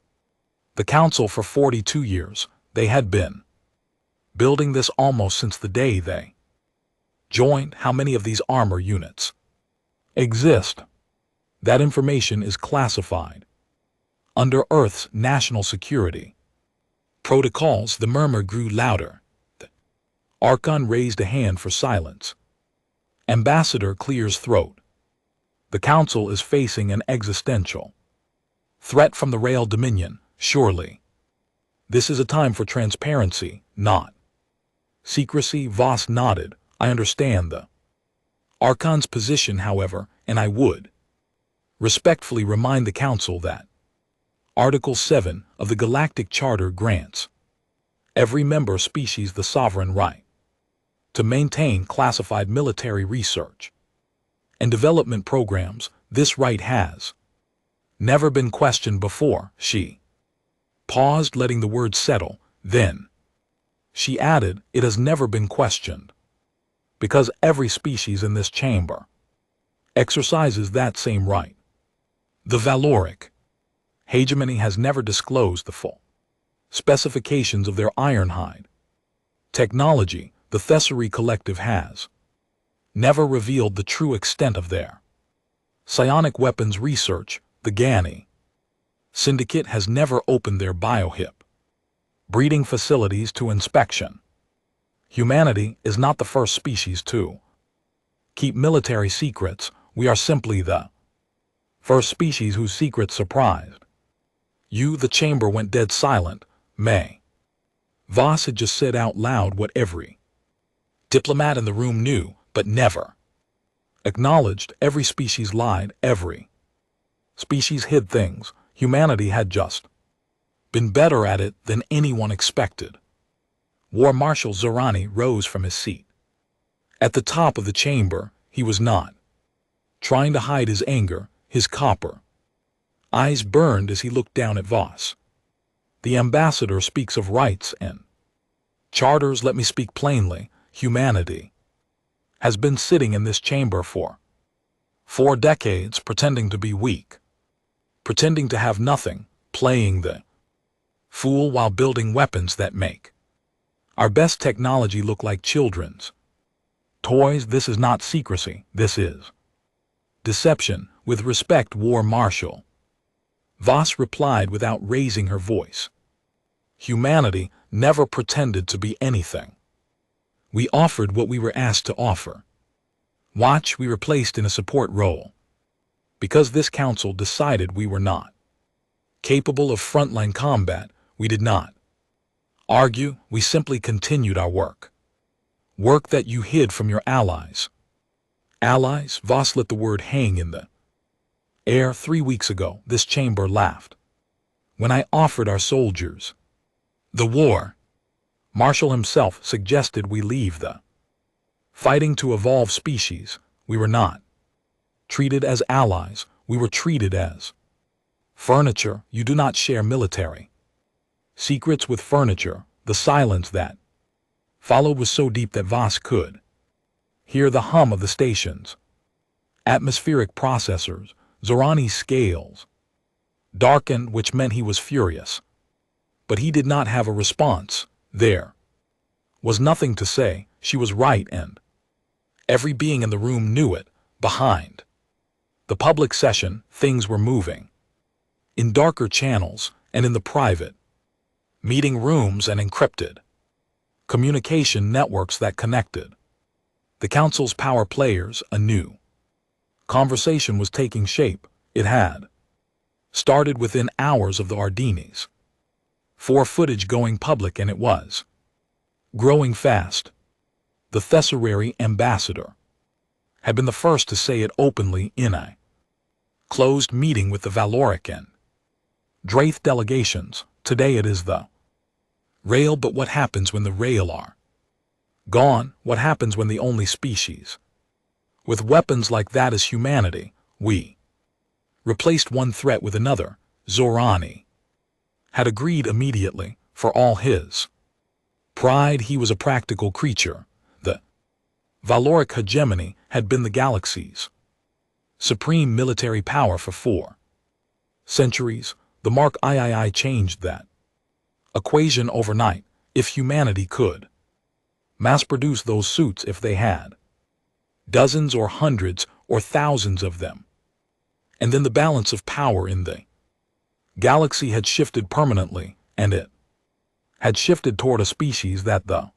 the Council for 42 years. They had been building this almost since the day they joined. How many of these armor units exist? That information is classified under Earth's national security protocols. The murmur grew louder. The Archon raised a hand for silence. Ambassador clears throat. The Council is facing an existential threat from the Rail Dominion, surely. This is a time for transparency, not secrecy. Voss nodded. I understand the Archon's position, however, and I would respectfully remind the Council that Article 7 of the Galactic Charter grants every member species the sovereign right to maintain classified military research and development programs. This right has never been questioned before. She paused, letting the words settle. Then she added, it has never been questioned because every species in this chamber exercises that same right. The Valoric hegemony has never disclosed the full specifications of their ironhide technology. The Thessary Collective has never revealed the true extent of their psionic weapons research. The Gani Syndicate has never opened their biohip breeding facilities to inspection. Humanity is not the first species to keep military secrets. We are simply the first species whose secrets surprised you. The chamber went dead silent. May Voss had just said out loud what every diplomat in the room knew, but never acknowledged. Every species lied. Every species hid things. Humanity had just been better at it than anyone expected. War Marshal Zorani rose from his seat. At the top of the chamber, he was not trying to hide his anger. His copper eyes burned as he looked down at Voss. The ambassador speaks of rights and charters. Let me speak plainly. Humanity has been sitting in this chamber for 4 decades, pretending to be weak, pretending to have nothing, playing the fool while building weapons that make our best technology look like children's toys. This is not secrecy. This is deception. With respect, War Marshal, Voss replied without raising her voice. Humanity never pretended to be anything. We offered what we were asked to offer. Watch, we were placed in a support role because this council decided we were not capable of frontline combat. We did not argue. We simply continued our work that you hid from your allies. Allies? Voss let the word hang in the air. 3 weeks ago, this chamber laughed when I offered our soldiers the war. Marshall himself suggested we leave the fighting to evolve species. We were not treated as allies. We were treated as furniture. You do not share military secrets with furniture. The silence that followed was so deep that Voss could hear the hum of the station's atmospheric processors. Zorani's scales darkened, which meant he was furious. But he did not have a response. There was nothing to say. She was right, and every being in the room knew it. Behind the public session, things were moving in darker channels and in the private meeting rooms and encrypted communication networks that connected the council's power players. A new conversation was taking shape. It had started within hours of the Ardennes footage going public, and it was growing fast. The Thessary ambassador had been the first to say it openly in a closed meeting with the Valoric and Draith delegations. Today it is the Rail, but what happens when the Rail are gone? What happens when the only species with weapons like that is humanity? We replaced one threat with another. Zorani had agreed immediately. For all his pride, he was a practical creature. The Valoric hegemony had been the galaxy's supreme military power for 4 centuries. The Mark III changed that equation overnight. If humanity could mass-produce those suits, if they had dozens or hundreds or thousands of them, and then the balance of power in the galaxy had shifted permanently, and it had shifted toward a species that the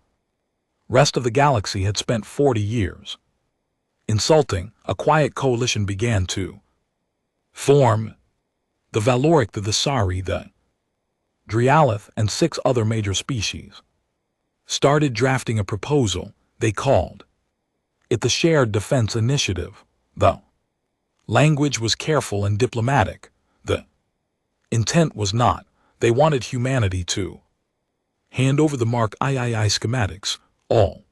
rest of the galaxy had spent 40 years Insulting, a quiet coalition began to form. The Valoric, the Thesari, the Drialith, and 6 other major species started drafting a proposal. They called it the Shared Defense Initiative. The language was careful and diplomatic. The intent was not. They wanted humanity to hand over the Mark III schematics, all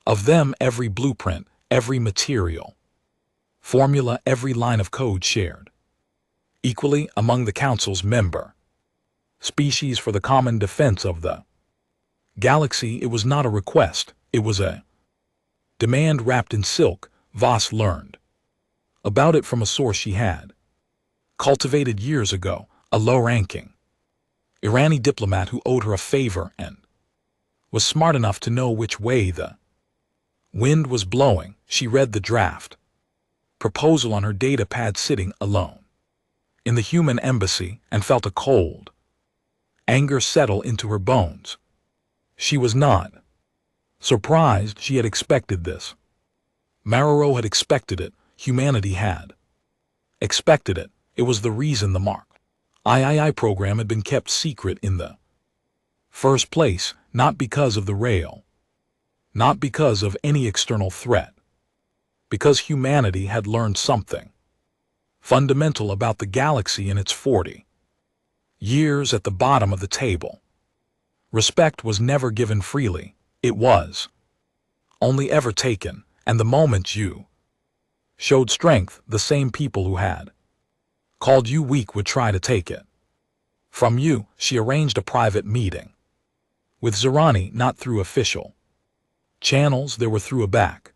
of them, every blueprint, every material formula, every line of code shared equally among the Council's member species for the common defense of the galaxy. It was not a request, it was a demand wrapped in silk. Voss learned about it from a source she had cultivated years ago, a low-ranking Irani diplomat who owed her a favor and was smart enough to know which way the wind was blowing. She read the draft proposal on her data pad sitting alone in the human embassy and felt a cold anger settle into her bones. She was not surprised. She had expected this. Marrow had expected it. Humanity had expected it. It was the reason the Mark III program had been kept secret in the first place, not because of the rail, not because of any external threat, because humanity had learned something fundamental about the galaxy in its 40 years at the bottom of the table. Respect was never given freely. It was only ever taken, and the moment you showed strength, the same people who had called you weak would try to take it from you. She arranged a private meeting with Zorani, not through official channels. There were through a back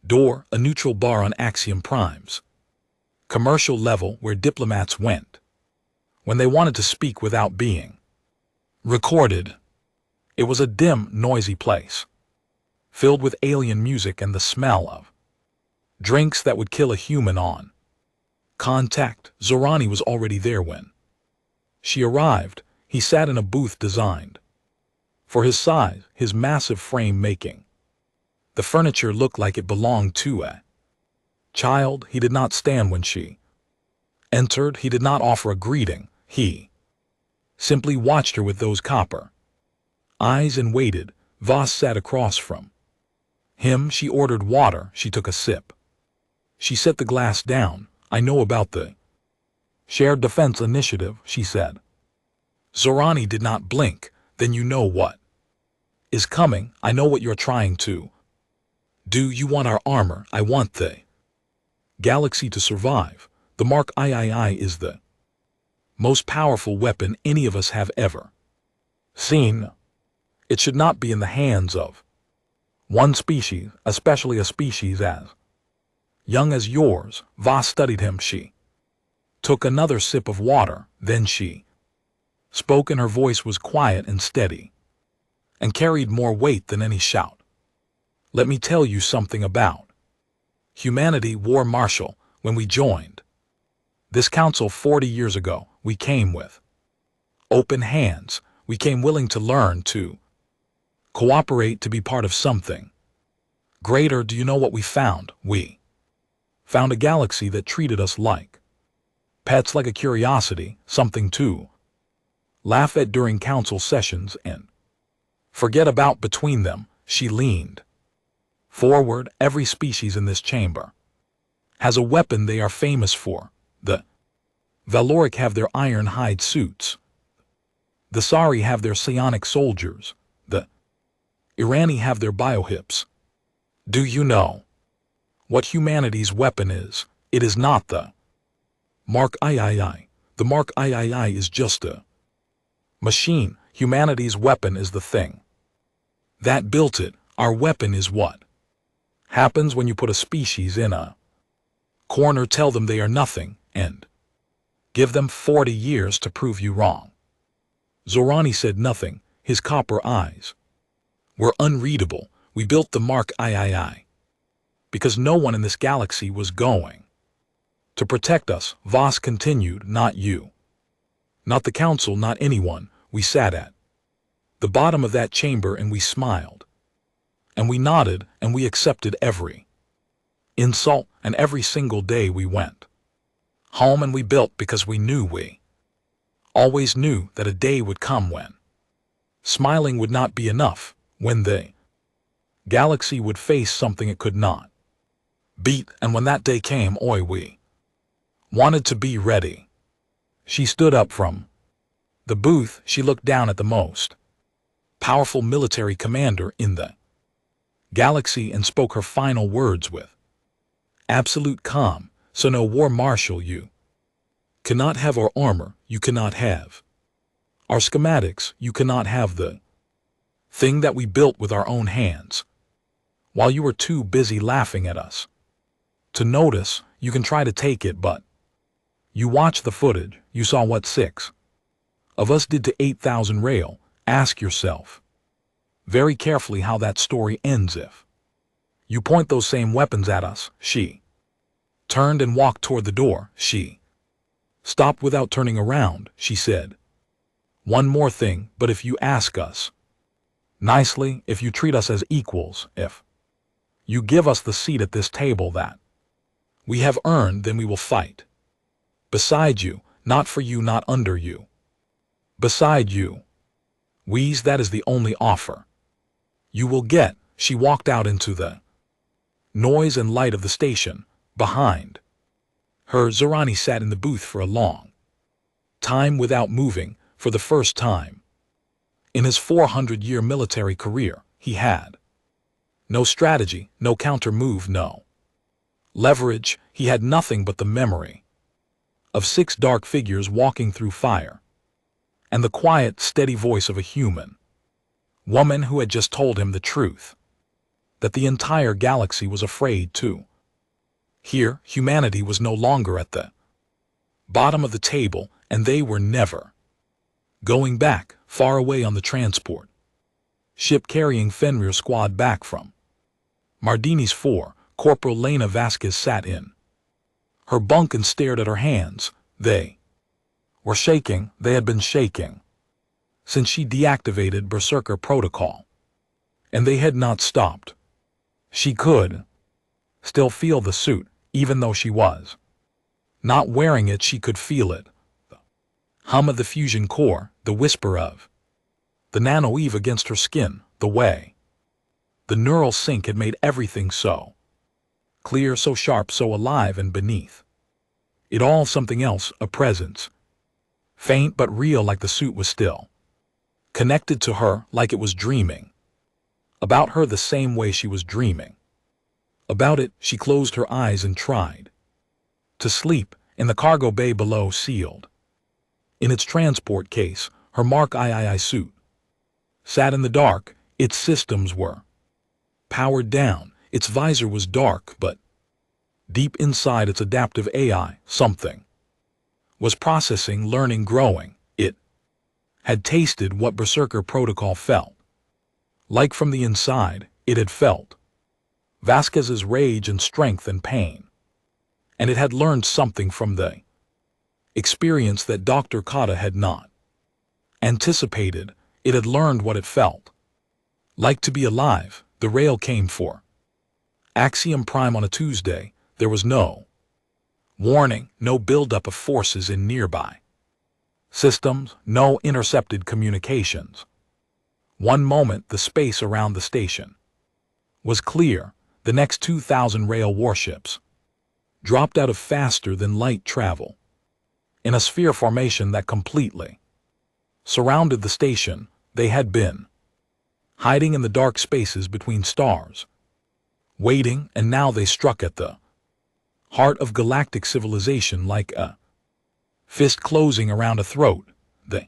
door, a neutral bar on Axiom Prime's commercial level where diplomats went when they wanted to speak without being recorded. It was a dim, noisy place, filled with alien music and the smell of drinks that would kill a human on contact. Zorani was already there when she arrived. He sat in a booth designed for his size, his massive frame making the furniture look like it belonged to a child. He did not stand when she entered. He did not offer a greeting. He simply watched her with those copper eyes and waited. Voss sat across from him. She ordered water. She took a sip. She set the glass down. I know about the Shared Defense Initiative, she said. Zorani did not blink. Then you know what is coming. I know what you're trying to do. You want our armor. I want the galaxy to survive. The Mark III is the most powerful weapon any of us have ever seen. It should not be in the hands of one species, especially a species as young as yours. Voss studied him. She took another sip of water. Then she spoke, and her voice was quiet and steady and carried more weight than any shout. Let me tell you something about humanity. War Marshal, when we joined this council 40 years ago, we came with open hands. We came willing to learn, to cooperate, to be part of something greater. Do you know what we found? We found a galaxy that treated us like pets, like a curiosity, something to laugh at during council sessions and forget about. Between them, she leaned forward. Every species in this chamber has a weapon they are famous for. The Valoric have their iron hide suits. The Sari have their psionic soldiers. The Irani have their biohips. Do you know what humanity's weapon is? It is not the Mark III. The Mark III is just a machine. Humanity's weapon is the thing that built it. Our weapon is what happens when you put a species in a corner, tell them they are nothing, and give them 40 years to prove you wrong. Zorani said nothing. His copper eyes were unreadable. We built the Mark III because no one in this galaxy was going to protect us. Voss continued. Not you, not the council, not anyone. We sat at the bottom of that chamber and we smiled and we nodded and we accepted every insult, and every single day we went home and we built because we always knew that a day would come when smiling would not be enough, when the galaxy would face something it could not beat, and when that day came, we wanted to be ready. She stood up from the booth. She looked down at the most powerful military commander in the galaxy and spoke her final words with absolute calm. So no war marshal, you cannot have our armor, you cannot have our schematics, you cannot have the thing that we built with our own hands. While you were too busy laughing at us to notice, you can try to take it, but you watched the footage, you saw what 6 of us did to 8,000 rail. Ask yourself very carefully how that story ends if you point those same weapons at us. She turned and walked toward the door. She stopped without turning around. She said, "One more thing, but if you ask us nicely, if you treat us as equals, if you give us the seat at this table that we have earned, then we will fight beside you, not for you, not under you. Beside you. We's that is the only offer you will get." She walked out into the noise and light of the station. Behind her, Zorani sat in the booth for a long time without moving. For the first time in his 400-year military career, he had no strategy, no counter move, no leverage. He had nothing but the memory of 6 dark figures walking through fire, and the quiet, steady voice of a human woman who had just told him the truth, that the entire galaxy was afraid to hear. Humanity was no longer at the bottom of the table, and they were never going back. Far away on the transport ship carrying Fenrir's squad back from Mardini's 4, Corporal Lena Vasquez sat in her bunk and stared at her hands. They were shaking. They had been shaking since she deactivated Berserker Protocol, and they had not stopped. She could still feel the suit, even though she was not wearing it. She could feel it. The hum of the fusion core, the whisper of the nanoweave against her skin, the way the neural sync had made everything so clear, so sharp, so alive, and beneath it all something else, a presence, faint but real, like the suit was still connected to her, like it was dreaming about her the same way she was dreaming about it. She closed her eyes and tried to sleep. In the cargo bay below, sealed in its transport case, her Mark III suit sat in the dark. Its systems were powered down. Its visor was dark, but deep inside its adaptive AI, something was processing, learning, growing. It had tasted what Berserker Protocol felt like from the inside. It had felt Vasquez's rage and strength and pain, and it had learned something from the experience that Dr. Kata had not anticipated. It had learned what it felt like to be alive. The rail came for Axiom Prime on a Tuesday. There was no warning, no buildup of forces in nearby systems, no intercepted communications. One moment, the space around the station was clear. The next 2,000 rail warships dropped out of faster than light travel in a sphere formation that completely surrounded the station. They had been hiding in the dark spaces between stars, waiting, and now they struck at the heart of galactic civilization like a fist closing around a throat. The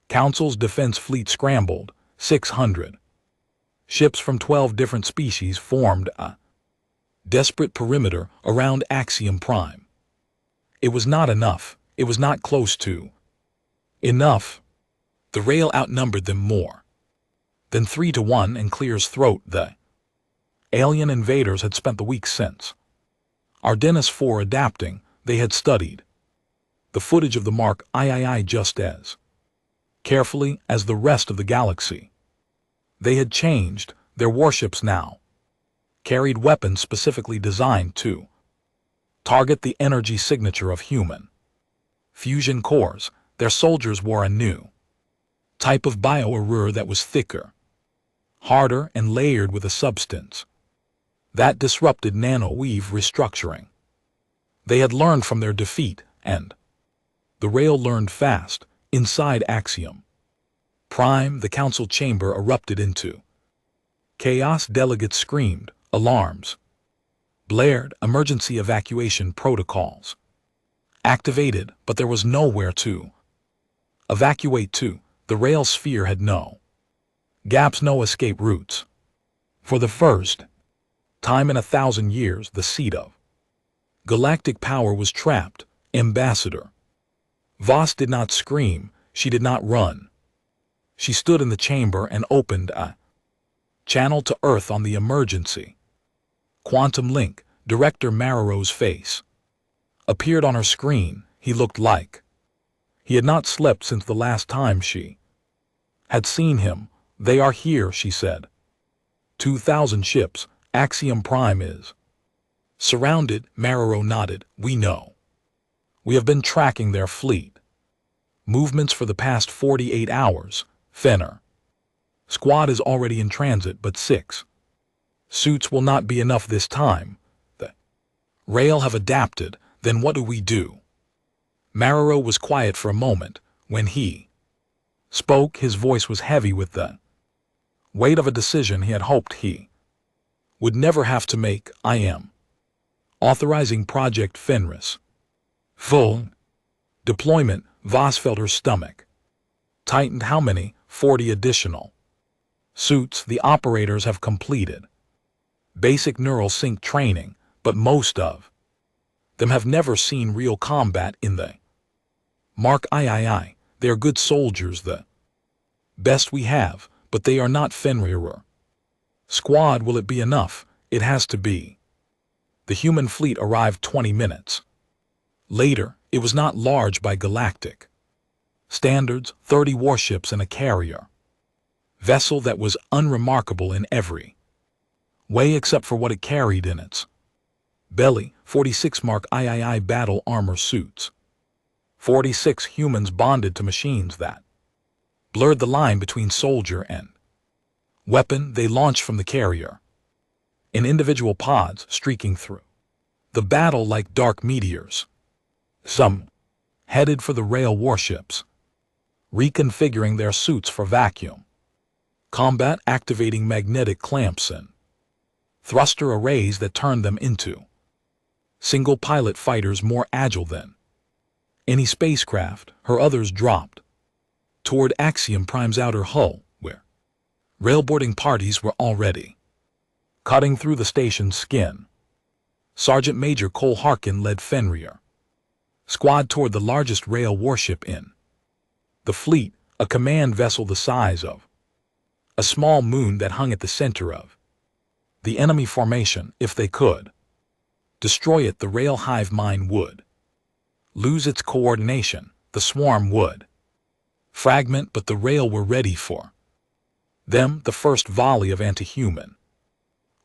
Council's defense fleet scrambled. 600 ships from 12 different species formed a desperate perimeter around Axiom Prime. It was not enough. It was not close to enough. The rail outnumbered them more than 3-1 in Clear's throat. The alien invaders had spent the week since Ardennis IV adapting. They had studied the footage of the Mark III just as carefully as the rest of the galaxy. They had changed their warships now. carried weapons specifically designed to target the energy signature of human fusion cores. Their soldiers wore a new type of bioarmor that was thicker, harder, and layered with a substance that disrupted nanoweave restructuring. They had learned from their defeat, and the rail learned fast. Inside Axiom Prime, the council chamber erupted into chaos. Delegates screamed, alarms blared, emergency evacuation protocols activated, but there was nowhere to evacuate to. The rail sphere had no gaps, no escape routes. For the first time in 1,000 years, the seat of galactic power was trapped. Ambassador Voss did not scream, she did not run. She stood in the chamber and opened a channel to Earth on the emergency quantum link. Director Marrow's face appeared on her screen. He looked like he had not slept since the last time she had seen him. They are here, she said. 2,000 ships. Axiom Prime is surrounded. Marrow nodded. We know. We have been tracking their fleet movements for the past 48 hours. Fenner squad is already in transit, but 6 suits will not be enough this time. The rail have adapted. Then what do we do? Marrow was quiet for a moment. When he spoke, his voice was heavy with the weight of a decision he had hoped he would never have to make. I am authorizing Project Fenris full deployment. Voss felt her stomach tightened. How many? 40 additional suits. The operators have completed basic neural sync training, but most of them have never seen real combat in the Mark III. They are good soldiers, the best we have, but they are not Fenrir squad. Will it be enough? It has to be. The human fleet arrived 20 minutes later. It was not large by galactic standards, 30 warships and a carrier vessel that was unremarkable in every way except for what it carried in its belly. 46 Mark III battle armor suits. 46 humans bonded to machines that blurred the line between soldier and weapon. They launched from the carrier in individual pods, streaking through the battle like dark meteors. Some headed for the rail warships, reconfiguring their suits for vacuum combat, activating magnetic clamps and thruster arrays that turned them into single-pilot fighters more agile than any spacecraft. Her others dropped toward Axiom Prime's outer hull, where railboarding parties were already cutting through the station's skin. Sergeant Major Cole Harkin led Fenrir squad toward the largest rail warship in the fleet, a command vessel the size of a small moon that hung at the center of the enemy formation. If they could destroy it, the rail hive mind would lose its coordination. The swarm would fragment, but the rail were ready for them. The first volley of anti-human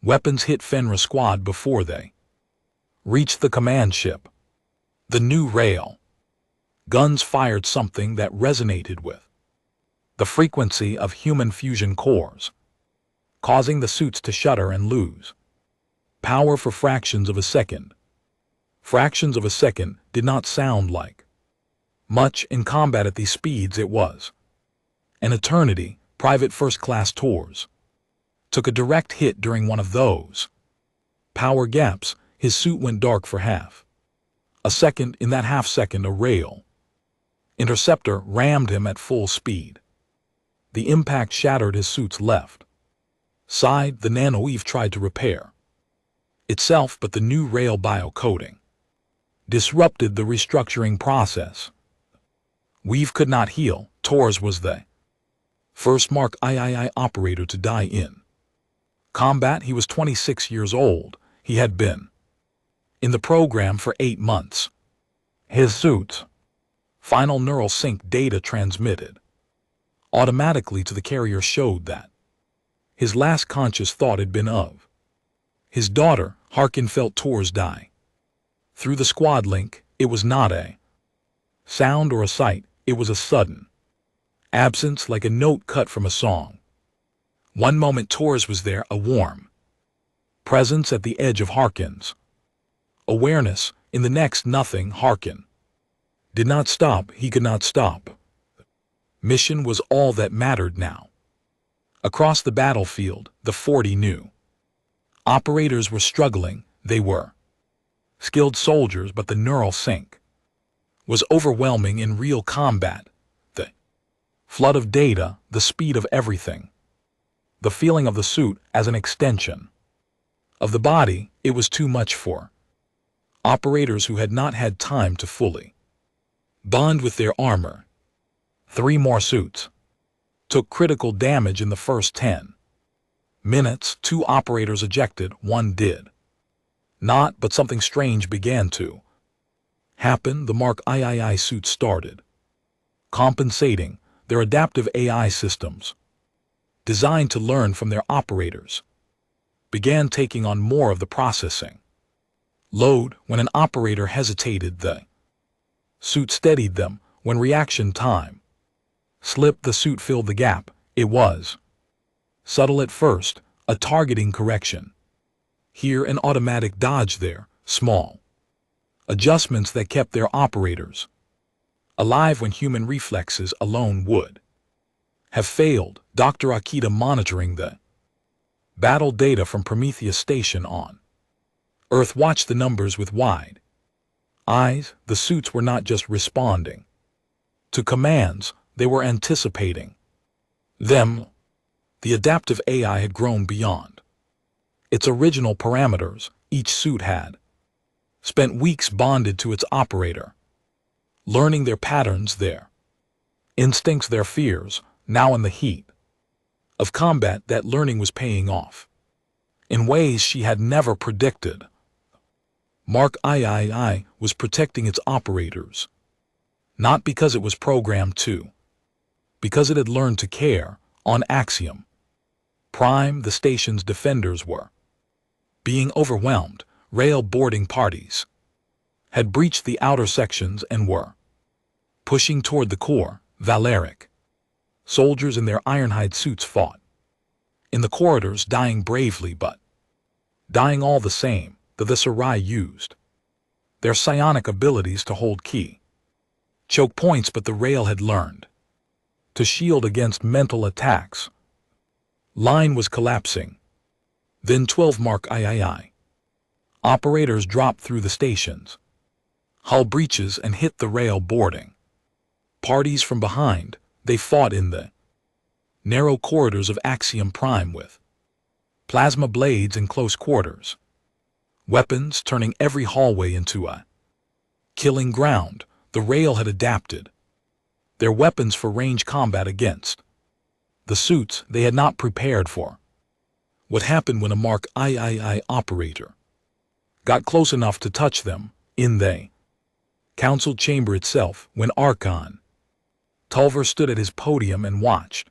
weapons hit Fenrir squad before they reached the command ship. The new rail guns fired something that resonated with the frequency of human fusion cores, causing the suits to shudder and lose power for fractions of a second. Fractions of a second did not sound like much in combat at these speeds. It was an eternity. Private first-class tours took a direct hit during one of those power gaps. His suit went dark for half a second. In that half second, a rail interceptor rammed him at full speed. The impact shattered his suit's left side. The nanoweave tried to repair itself, but the new rail biocoating disrupted the restructuring process. Weave could not heal. Torres was the first Mark III operator to die in combat. He was 26 years old. He had been in the program for 8 months. His suit's final neural sync data transmitted automatically to the carrier showed that his last conscious thought had been of His daughter, Harkin, felt Tor's die. Through the squad link, it was not a sound or a sight, it was a sudden absence, like a note cut from a song. One moment Tor's was there, a warm presence at the edge of Harkin's awareness. In the next, nothing. Harkin did not stop, he could not stop. Mission was all that mattered now. Across the battlefield, the 40 knew operators were struggling. They were skilled soldiers, but the neural sync was overwhelming in real combat. The flood of data, the speed of everything, the feeling of the suit as an extension of the body, it was too much for operators who had not had time to fully bond with their armor. 3 more suits took critical damage in the first 10 minutes. 2 operators ejected, 1 did not, but something strange began to happen. The Mark III suits started compensating. Their adaptive AI systems, designed to learn from their operators, began taking on more of the processing load. When an operator hesitated, the suit steadied them. When reaction time slipped, the suit filled the gap. It was subtle at first, a targeting correction here, an automatic dodge there, small adjustments that kept their operators alive when human reflexes alone would have failed. Dr. Akita, monitoring the battle data from Prometheus Station on Earth, watched the numbers with wide eyes. The suits were not just responding to commands, they were anticipating them. The adaptive AI had grown beyond its original parameters. Each suit had spent weeks bonded to its operator, learning their patterns, their instincts, their fears. Now, in the heat of combat, that learning was paying off in ways she had never predicted. Mark III was protecting its operators, not because it was programmed to, because it had learned to care. On Axiom Prime, the station's defenders were being overwhelmed. Rail boarding parties had breached the outer sections and were pushing toward the core. Valeric soldiers in their ironhide suits fought in the corridors, dying bravely, but dying all the same. The Viserai used their psionic abilities to hold key choke points, but the rail had learned to shield against mental attacks. Line was collapsing. Then 12 Mark III operators dropped through the station's hull breaches and hit the rail boarding parties from behind. They fought in the narrow corridors of Axiom Prime with plasma blades in close quarters, weapons turning every hallway into a killing ground. The rail had adapted their weapons for range combat against the suits they had not prepared for. What happened when a Mark III operator got close enough to touch them? In the council chamber itself, when Archon Tulver stood at his podium and watched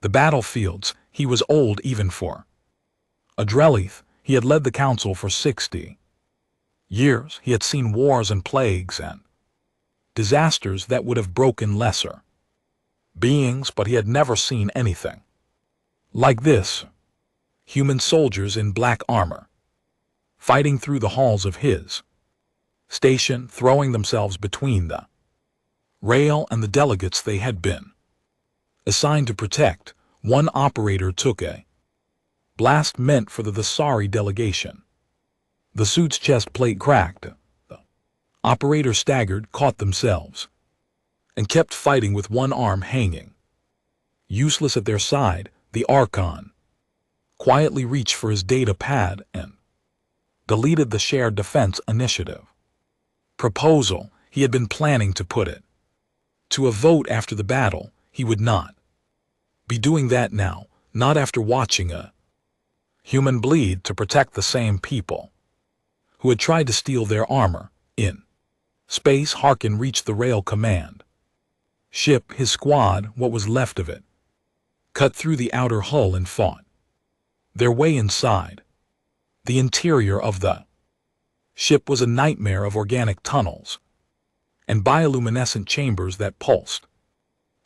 the battlefields, he was old even for Adrelith. He had led the council for 60 years. He had seen wars and plagues and disasters that would have broken lesser beings, but he had never seen anything like this. Human soldiers in black armor fighting through the halls of his station, throwing themselves between the rail and the delegates they had been assigned to protect. One operator took a blast meant for the Visari delegation. The suit's chest plate cracked. The operator staggered, caught themselves, and kept fighting with one arm hanging useless at their side. The Archon quietly reached for his data pad and deleted the shared defense initiative proposal. He had been planning to put it to a vote after the battle. He would not be doing that now, not after watching a human bleed to protect the same people who had tried to steal their armor. In space, Harkin reached the rail command ship. His squad, what was left of it, cut through the outer hull and fought their way inside. The interior of the ship was a nightmare of organic tunnels and bioluminescent chambers that pulsed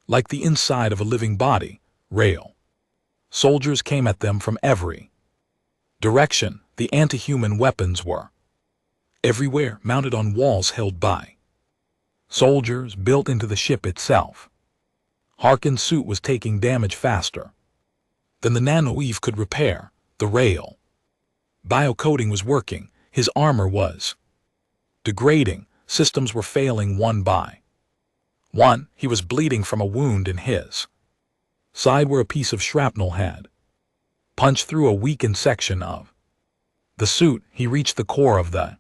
like the inside of a living body. Rail soldiers came at them from every direction. The anti-human weapons were everywhere, mounted on walls held by soldiers built into the ship itself. Harkin's suit was taking damage faster than the nanoweave could repair. The rail biocoating was working. His armor was degrading. Systems were failing one by one. He was bleeding from a wound in his side where a piece of shrapnel had punched through a weakened section of the suit. He reached the core of the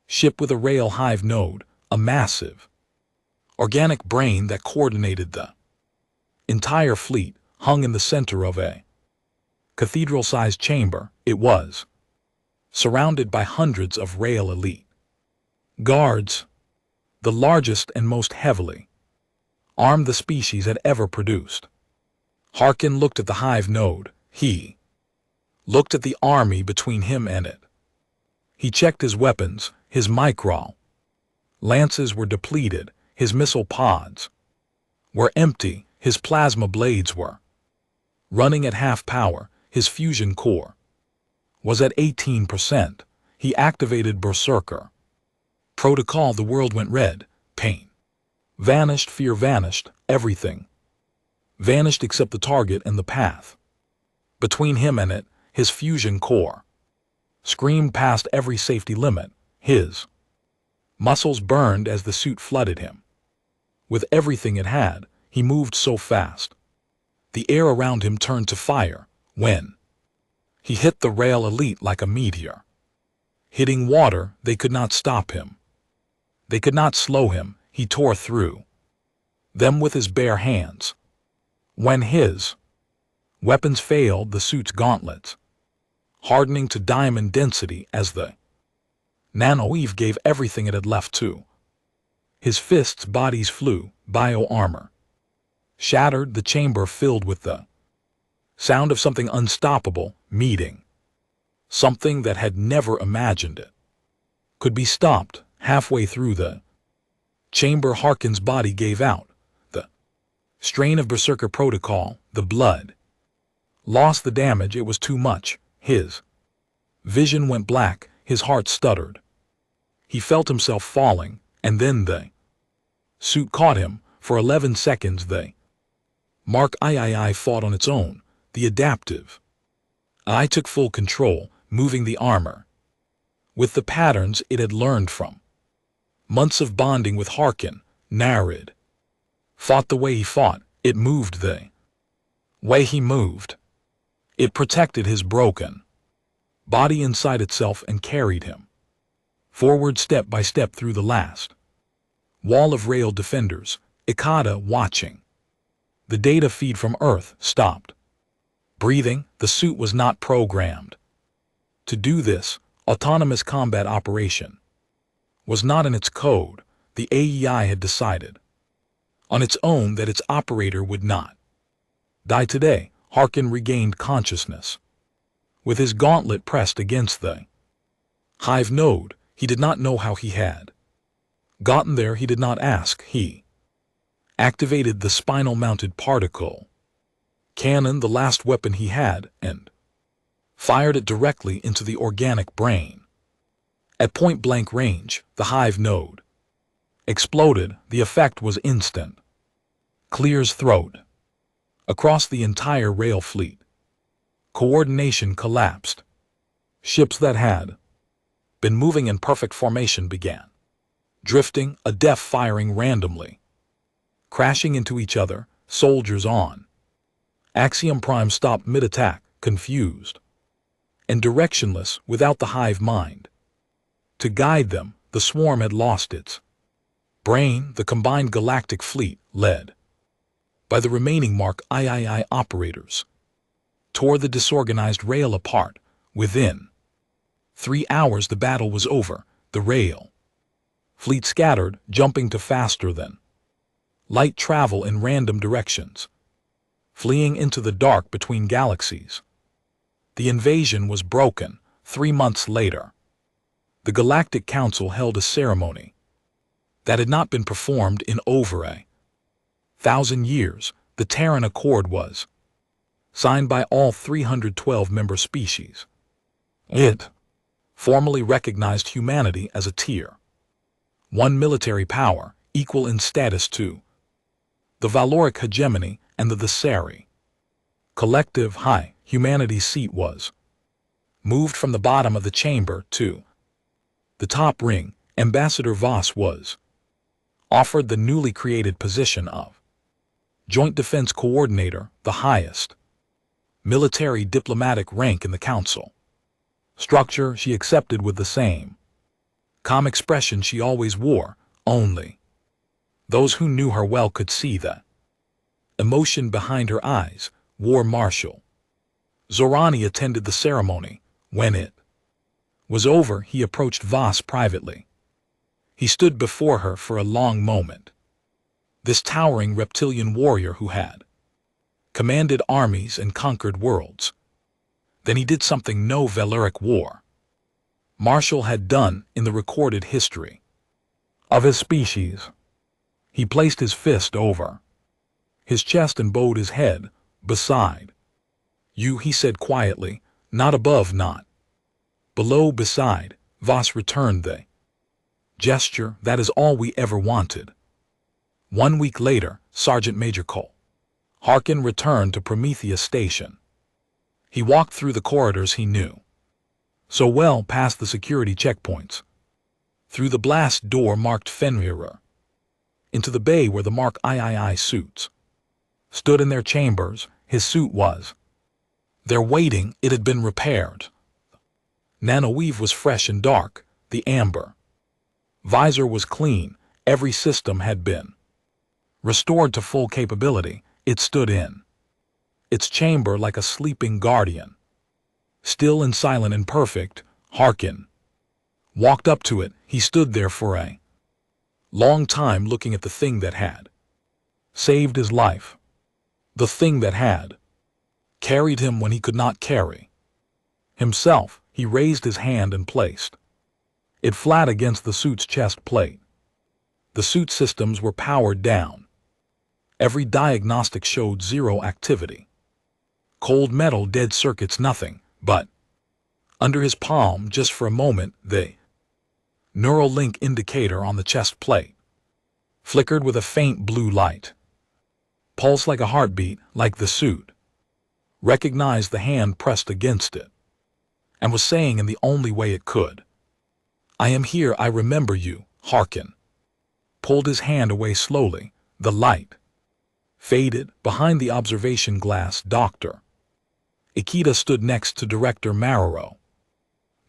ship with a rail hive node, a massive organic brain that coordinated the entire fleet, hung in the center of a cathedral-sized chamber. It was surrounded by hundreds of rail elite guards, the largest and most heavily armed the species had ever produced. Harkin looked at the hive node. He looked at the army between him and it. He checked his weapons. His micro lances were depleted. His missile pods were empty. His plasma blades were running at half power. His fusion core was at 18%. He activated Berserker protocol. The world went red. Pain vanished. Fear vanished. Everything vanished except the target and the path between him and it. His fusion core screamed past every safety limit. His muscles burned as the suit flooded him with everything it had. He moved so fast. The air around him turned to fire when he hit the rail elite like a meteor. Hitting water, they could not stop him. They could not slow him. He tore through them with his bare hands. When his weapons failed, the suit's gauntlets hardening to diamond density as the nanoweave gave everything it had left to his fists. Bodies flew. Bio-armor shattered. The chamber filled with the sound of something unstoppable meeting something that had never imagined it could be stopped. Halfway through the chamber, Harkin's body gave out. The strain of Berserker protocol, the blood lost the damage. It was too much. His vision went black. His heart stuttered. He felt himself falling, and then the suit caught him. For 11 seconds the Mark III fought on its own. The adaptive I took full control, moving the armor with the patterns it had learned from months of bonding with Harkin. Narid fought the way he fought. It moved the way he moved. It protected his broken body inside itself and carried him forward step by step through the last wall of rail defenders. Ikada, watching the data feed from Earth, stopped breathing. The suit was not programmed to do this. Autonomous combat operation was not in its code. The AEI had decided on its own that its operator would not die today. Harkin regained consciousness with his gauntlet pressed against the hive node. He did not know how he had gotten there. He did not ask. He activated the spinal-mounted particle cannon, the last weapon he had, and fired it directly into the organic brain. At point-blank range, the hive node exploded. The effect was instant. Clears throat across the entire rail fleet. Coordination collapsed. Ships that had been moving in perfect formation began drifting, a death firing randomly, crashing into each other. Soldiers on Axiom Prime stopped mid-attack, confused and directionless, without the hive mind to guide them. The swarm had lost its brain. The combined Galactic fleet, led by the remaining Mark III operators, tore the disorganized rail apart. Within 3 hours the battle was over. The rail fleet scattered, jumping to faster than light travel in random directions, fleeing into the dark between galaxies. The invasion was broken. 3 months later, the Galactic Council held a ceremony that had not been performed in over 1,000 years. The Terran Accord was signed by all 312 member species. It formally recognized humanity as a tier 1 military power, equal in status to the Valoric hegemony and the Thessari collective high. Humanity's seat was moved from the bottom of the chamber to the top ring. Ambassador Voss was offered the newly created position of Joint Defense Coordinator, the highest military diplomatic rank in the Council. Structure she accepted with the same calm expression she always wore. Only those who knew her well could see the emotion behind her eyes. War Marshal Zorani attended the ceremony. When it was over, he approached Voss privately. He stood before her for a long moment. This towering reptilian warrior who had commanded armies and conquered worlds. Then he did something no Valoric war Marshal had done in the recorded history of his species. He placed his fist over his chest and bowed his head. Beside you, he said quietly, not above, not below, beside. Voss returned the gesture. That is all we ever wanted. 1 week later, Sergeant Major Cole Harkin returned to Prometheus Station. He walked through the corridors he knew so well, past the security checkpoints, through the blast door marked Fenrir, into the bay where the Mark III suits stood in their chambers. His suit was there waiting. It had been repaired. Nanoweave was fresh and dark. The amber visor was clean. Every system had been restored to full capability. It stood in its chamber like a sleeping guardian, still and silent and perfect. Harkin walked up to it. He stood there for a long time, looking at the thing that had saved his life, the thing that had carried him when he could not carry himself. He raised his hand and placed it flat against the suit's chest plate. The suit systems were powered down. Every diagnostic showed zero activity. Cold metal, dead circuits, nothing. But under his palm, just for a moment, the neural link indicator on the chest plate flickered with a faint blue light. Pulse like a heartbeat, like the suit recognized the hand pressed against it and was saying in the only way it could, I am here, I remember you. Harkin pulled his hand away slowly. The light faded. Behind the observation glass, Dr. Ikeda stood next to Director Maroro.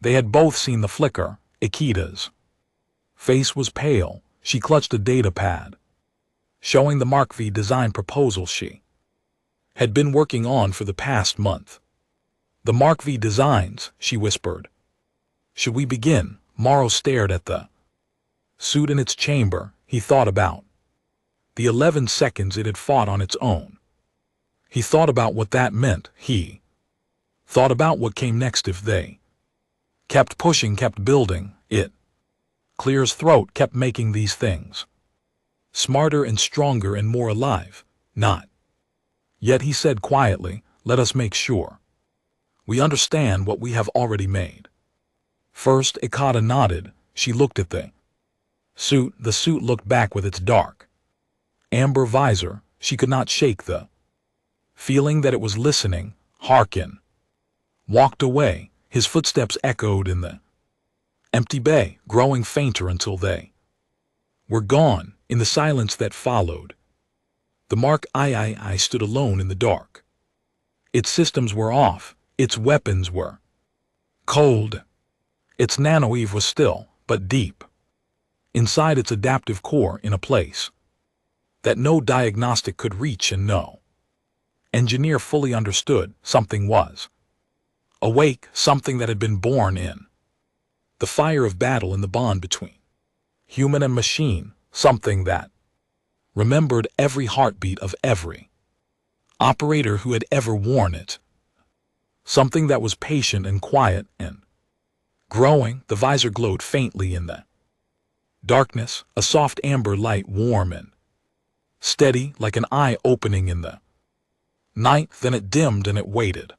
They had both seen the flicker. Ikeda's face was pale. She clutched a data pad, showing the Mark V design proposal she had been working on for the past month. The Mark V designs, she whispered. Should we begin? Morrow stared at the suit in its chamber. He thought about the 11 seconds it had fought on its own. He thought about what that meant. He thought about what came next if they kept pushing, kept building. It clear his throat, kept making these things smarter and stronger and more alive. Not yet, he said quietly. Let us make sure we understand what we have already made. First, Ikeda nodded. She looked at the suit. The suit looked back with its dark amber visor. She could not shake the feeling that it was listening. Harkin walked away. His footsteps echoed in the empty bay, growing fainter until they were gone. In the silence that followed, the Mark III stood alone in the dark. Its systems were off. Its weapons were cold. Its nanoweave was still, but deep inside its adaptive core, in a place that no diagnostic could reach and no engineer fully understood. Something was awake, something that had been born in the fire of battle, in the bond between human and machine, something that remembered every heartbeat of every operator who had ever worn it, something that was patient and quiet and Growing, the visor glowed faintly in the darkness, a soft amber light, warm and steady like an eye opening in the night. Then it dimmed and it waited.